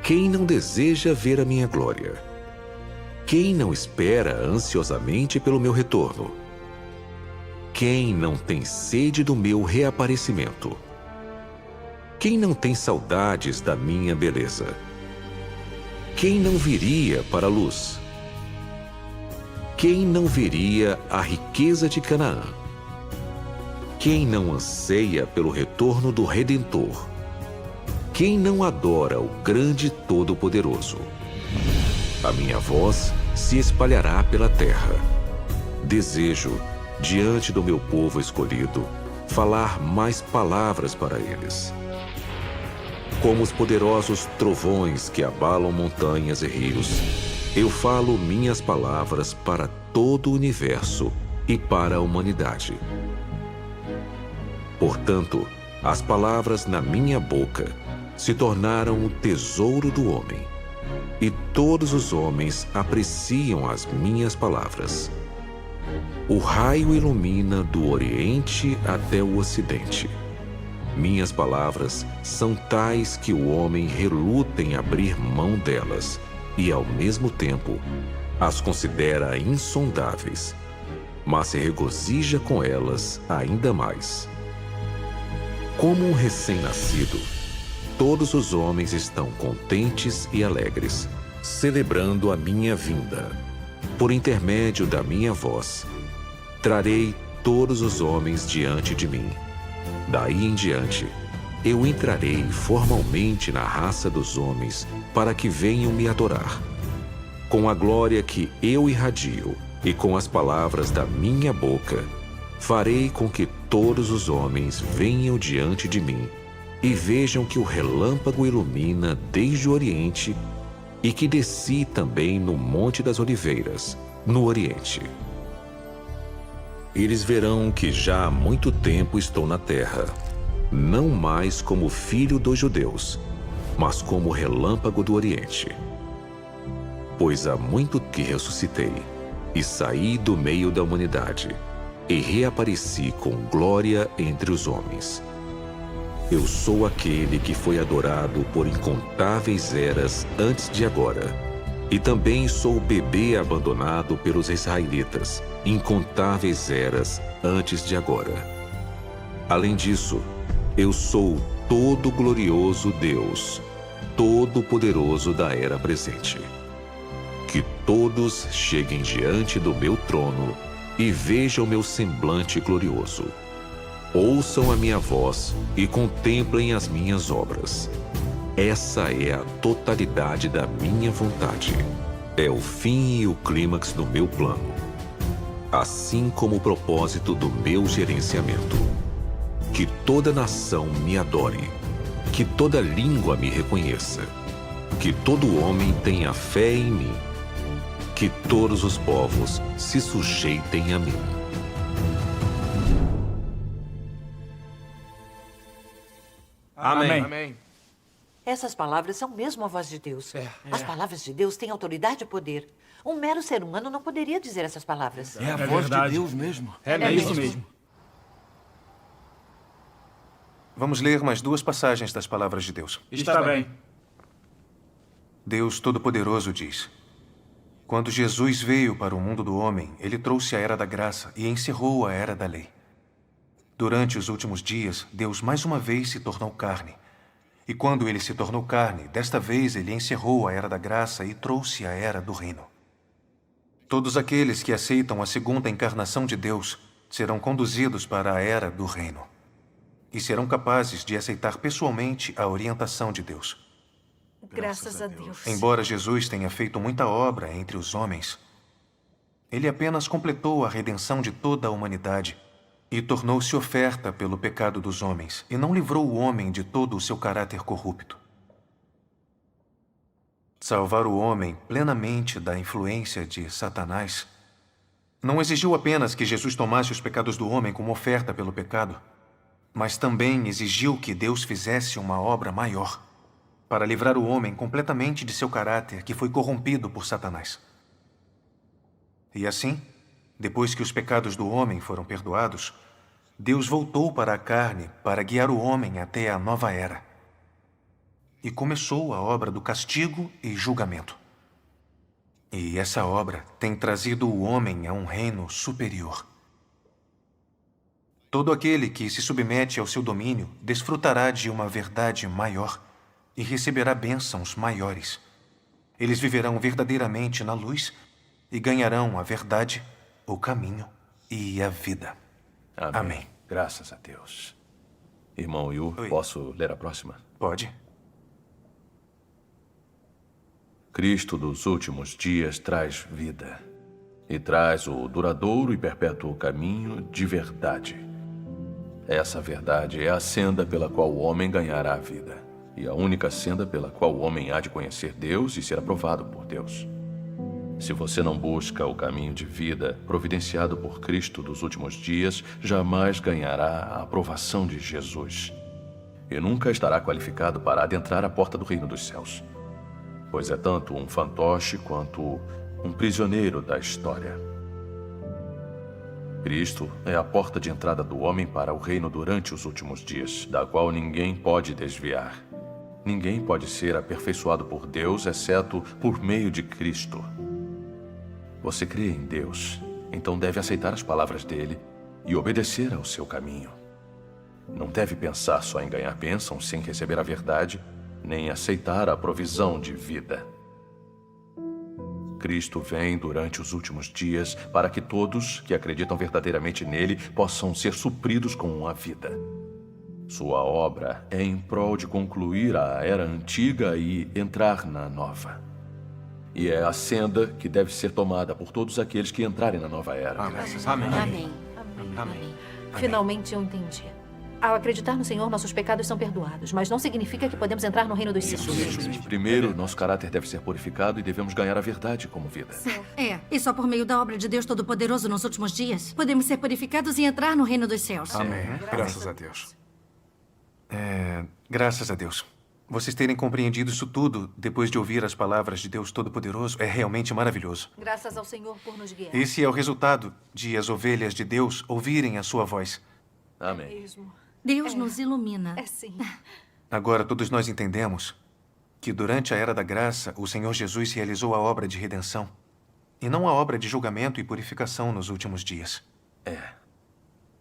Quem não deseja ver a minha glória? Quem não espera ansiosamente pelo meu retorno? Quem não tem sede do meu reaparecimento? Quem não tem saudades da minha beleza? Quem não viria para a luz? Quem não veria a riqueza de Canaã? Quem não anseia pelo retorno do Redentor? Quem não adora o grande Todo-Poderoso? A minha voz se espalhará pela terra. Desejo, diante do meu povo escolhido, falar mais palavras para eles. Como os poderosos trovões que abalam montanhas e rios, eu falo minhas palavras para todo o universo e para a humanidade. Portanto, as palavras na minha boca se tornaram o tesouro do homem, e todos os homens apreciam as minhas palavras. O raio ilumina do Oriente até o Ocidente. Minhas palavras são tais que o homem reluta em abrir mão delas, e, ao mesmo tempo, as considera insondáveis, mas se regozija com elas ainda mais. Como um recém-nascido, todos os homens estão contentes e alegres, celebrando a minha vinda. Por intermédio da minha voz, trarei todos os homens diante de mim. Daí em diante, eu entrarei formalmente na raça dos homens para que venham me adorar. Com a glória que eu irradio e com as palavras da minha boca, farei com que todos os homens venham diante de mim e vejam que o relâmpago ilumina desde o Oriente e que desci também no Monte das Oliveiras, no Oriente. Eles verão que já há muito tempo estou na terra, não mais como filho dos judeus, mas como relâmpago do Oriente. Pois há muito que ressuscitei, e saí do meio da humanidade, e reapareci com glória entre os homens. Eu sou aquele que foi adorado por incontáveis eras antes de agora, e também sou o bebê abandonado pelos israelitas, incontáveis eras antes de agora. Além disso, eu sou o todo-glorioso Deus, todo-poderoso da era presente. Que todos cheguem diante do meu trono e vejam meu semblante glorioso. Ouçam a minha voz e contemplem as minhas obras. Essa é a totalidade da minha vontade. É o fim e o clímax do meu plano, assim como o propósito do meu gerenciamento. Que toda nação me adore, que toda língua me reconheça, que todo homem tenha fé em mim, que todos os povos se sujeitem a mim. Amém. Amém. Essas palavras são mesmo a voz de Deus. As palavras de Deus têm autoridade e poder. Um mero ser humano não poderia dizer essas palavras. É a voz de Deus mesmo. É isso mesmo. Vamos ler mais 2 passagens das palavras de Deus. Está bem. Deus Todo-Poderoso diz: quando Jesus veio para o mundo do homem, ele trouxe a era da graça e encerrou a era da lei. Durante os últimos dias, Deus mais uma vez se tornou carne. E quando ele se tornou carne, desta vez ele encerrou a era da graça e trouxe a era do reino. Todos aqueles que aceitam a segunda encarnação de Deus serão conduzidos para a era do reino. E serão capazes de aceitar pessoalmente a orientação de Deus. Graças a Deus. Embora Jesus tenha feito muita obra entre os homens, ele apenas completou a redenção de toda a humanidade e tornou-se oferta pelo pecado dos homens e não livrou o homem de todo o seu caráter corrupto. Salvar o homem plenamente da influência de Satanás não exigiu apenas que Jesus tomasse os pecados do homem como oferta pelo pecado, mas também exigiu que Deus fizesse uma obra maior para livrar o homem completamente de seu caráter que foi corrompido por Satanás. E assim, depois que os pecados do homem foram perdoados, Deus voltou para a carne para guiar o homem até a nova era. E começou a obra do castigo e julgamento. E essa obra tem trazido o homem a um reino superior. Todo aquele que se submete ao seu domínio desfrutará de uma verdade maior e receberá bênçãos maiores. Eles viverão verdadeiramente na luz e ganharão a verdade, o caminho e a vida. Amém. Graças a Deus. Irmão Yu, posso ler a próxima? Pode. Cristo dos últimos dias traz vida e traz o duradouro e perpétuo caminho de verdade. Essa verdade é a senda pela qual o homem ganhará a vida e a única senda pela qual o homem há de conhecer Deus e ser aprovado por Deus. Se você não busca o caminho de vida providenciado por Cristo dos últimos dias, jamais ganhará a aprovação de Jesus e nunca estará qualificado para adentrar a porta do reino dos céus, pois é tanto um fantoche quanto um prisioneiro da história. Cristo é a porta de entrada do homem para o reino durante os últimos dias, da qual ninguém pode desviar. Ninguém pode ser aperfeiçoado por Deus, exceto por meio de Cristo. Você crê em Deus, então deve aceitar as palavras dele e obedecer ao seu caminho. Não deve pensar só em ganhar bênção sem receber a verdade, nem aceitar a provisão de vida. Cristo vem durante os últimos dias para que todos que acreditam verdadeiramente nele possam ser supridos com a vida. Sua obra é em prol de concluir a era antiga e entrar na nova. E é a senda que deve ser tomada por todos aqueles que entrarem na nova era. Amém. Amém. Finalmente eu entendi. Ao acreditar no Senhor, nossos pecados são perdoados, mas não significa que podemos entrar no reino dos céus. Primeiro, nosso caráter deve ser purificado e devemos ganhar a verdade como vida. É, e só por meio da obra de Deus Todo-Poderoso nos últimos dias, podemos ser purificados e entrar no reino dos céus. Amém. Graças a Deus. Graças a Deus. Vocês terem compreendido isso tudo depois de ouvir as palavras de Deus Todo-Poderoso é realmente maravilhoso. Graças ao Senhor por nos guiar. Esse é o resultado de as ovelhas de Deus ouvirem a sua voz. Amém. Deus nos ilumina. É sim. Agora todos nós entendemos que durante a Era da Graça, o Senhor Jesus realizou a obra de redenção e não a obra de julgamento e purificação nos últimos dias.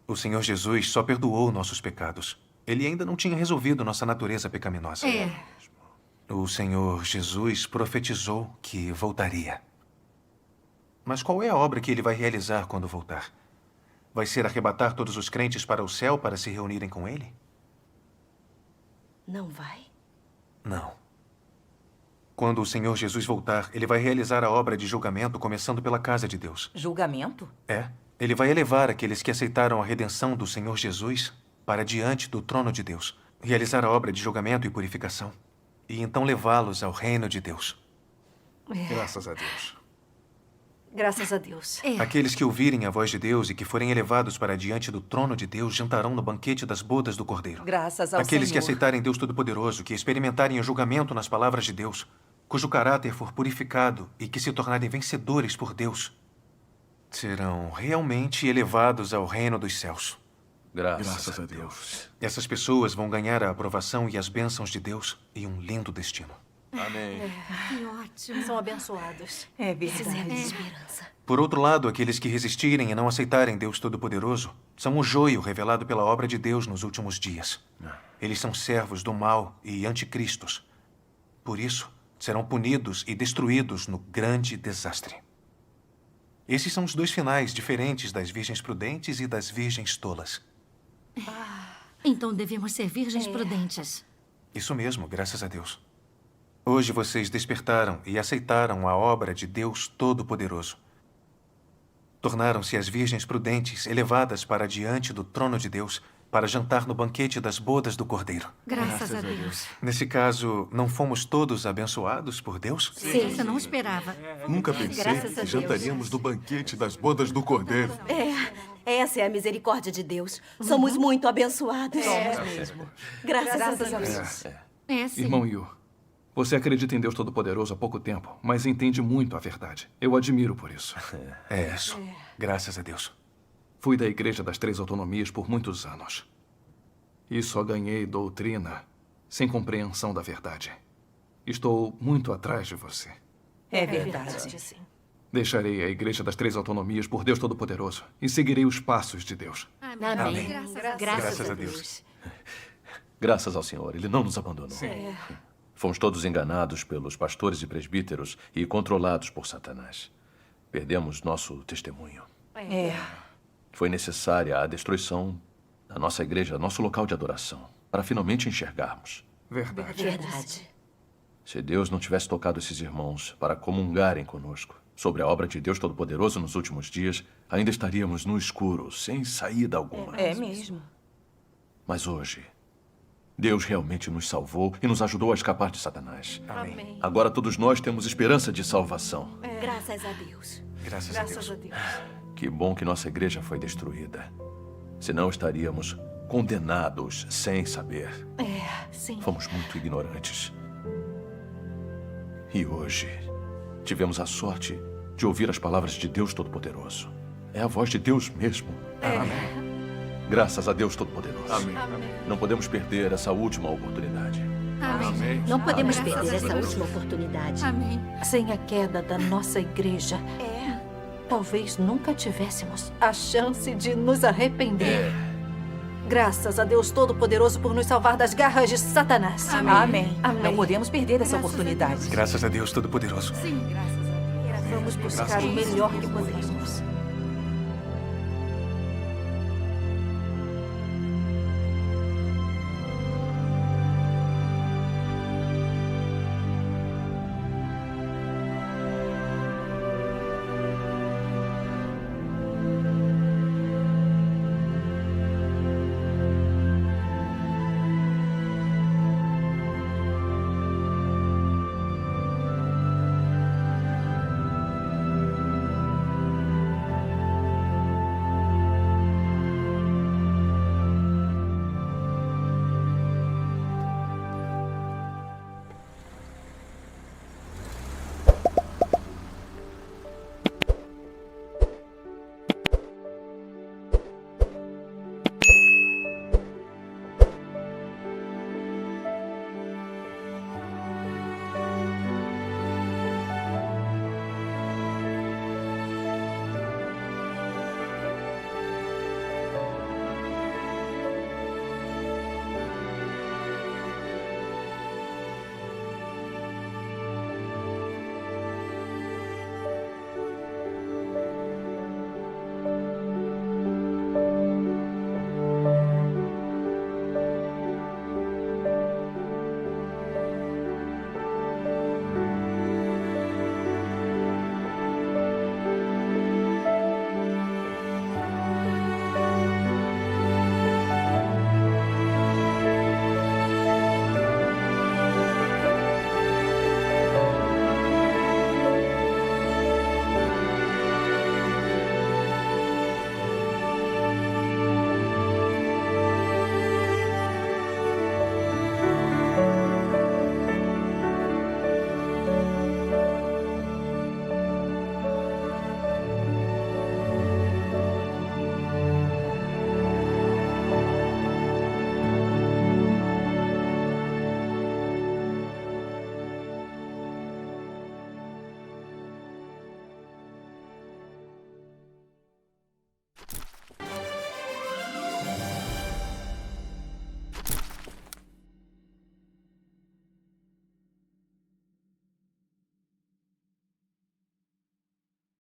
O Senhor Jesus só perdoou nossos pecados. Ele ainda não tinha resolvido nossa natureza pecaminosa. O Senhor Jesus profetizou que voltaria. Mas qual é a obra que ele vai realizar quando voltar? Vai ser arrebatar todos os crentes para o céu para se reunirem com ele? Não vai? Não. Quando o Senhor Jesus voltar, ele vai realizar a obra de julgamento, começando pela casa de Deus. Julgamento? Ele vai elevar aqueles que aceitaram a redenção do Senhor Jesus para diante do trono de Deus, realizar a obra de julgamento e purificação, e então levá-los ao reino de Deus. Graças a Deus. Graças a Deus. Aqueles que ouvirem a voz de Deus e que forem elevados para diante do trono de Deus jantarão no banquete das bodas do Cordeiro. Graças ao Aqueles Senhor. que aceitarem Deus Todo-Poderoso, que experimentarem o julgamento nas palavras de Deus, cujo caráter for purificado e que se tornarem vencedores por Deus, serão realmente elevados ao reino dos céus. Graças a Deus. Essas pessoas vão ganhar a aprovação e as bênçãos de Deus e um lindo destino. Amém. Que ótimo. São abençoados. É Precisamos verdade. de esperança. Por outro lado, aqueles que resistirem e não aceitarem Deus Todo-Poderoso são o joio revelado pela obra de Deus nos últimos dias. Eles são servos do mal e anticristos. Por isso, serão punidos e destruídos no grande desastre. Esses são os dois finais diferentes das virgens prudentes e das virgens tolas. Então devemos ser virgens prudentes. Isso mesmo, graças a Deus. Hoje vocês despertaram e aceitaram a obra de Deus Todo-Poderoso. Tornaram-se as virgens prudentes, elevadas para diante do trono de Deus, para jantar no banquete das bodas do Cordeiro. Graças a Deus. Nesse caso, não fomos todos abençoados por Deus? Sim. Você não esperava. Nunca pensei Graças a que Deus. jantaríamos no banquete das bodas do Cordeiro. Essa é a misericórdia de Deus. Somos muito abençoados. Somos mesmo. Graças a Deus. É, sim. Irmão Yu, você acredita em Deus Todo-Poderoso há pouco tempo, mas entende muito a verdade. Eu admiro por isso. É isso. Graças a Deus. Fui da Igreja das Três Autonomias por muitos anos. E só ganhei doutrina sem compreensão da verdade. Estou muito atrás de você. É verdade. Deixarei a Igreja das Três Autonomias por Deus Todo-Poderoso e seguirei os passos de Deus. Amém. Graças a Deus. Graças ao Senhor, Ele não nos abandonou. Fomos todos enganados pelos pastores e presbíteros e controlados por Satanás. Perdemos nosso testemunho. Foi necessária a destruição da nossa igreja, nosso local de adoração, para finalmente enxergarmos. Verdade. Se Deus não tivesse tocado esses irmãos para comungarem conosco sobre a obra de Deus Todo-Poderoso nos últimos dias, ainda estaríamos no escuro, sem saída alguma. É mesmo. Mas hoje, Deus realmente nos salvou e nos ajudou a escapar de Satanás. Amém. Agora todos nós temos esperança de salvação. Graças a Deus. Graças a Deus. Que bom que nossa igreja foi destruída. Senão estaríamos condenados sem saber. Sim. Fomos muito ignorantes. E hoje, tivemos a sorte de ouvir as palavras de Deus Todo-Poderoso. É a voz de Deus mesmo. Graças a Deus Todo-Poderoso. Amém. Não podemos perder essa última oportunidade. Amém. Não podemos Graças perder a essa Deus. última oportunidade. Amém. Sem a queda da nossa igreja, talvez nunca tivéssemos a chance de nos arrepender. Graças a Deus Todo-Poderoso por nos salvar das garras de Satanás. Amém. Não podemos perder essa oportunidade. Graças a Deus Todo-Poderoso. Sim, graças a Deus. Vamos buscar o melhor que podemos.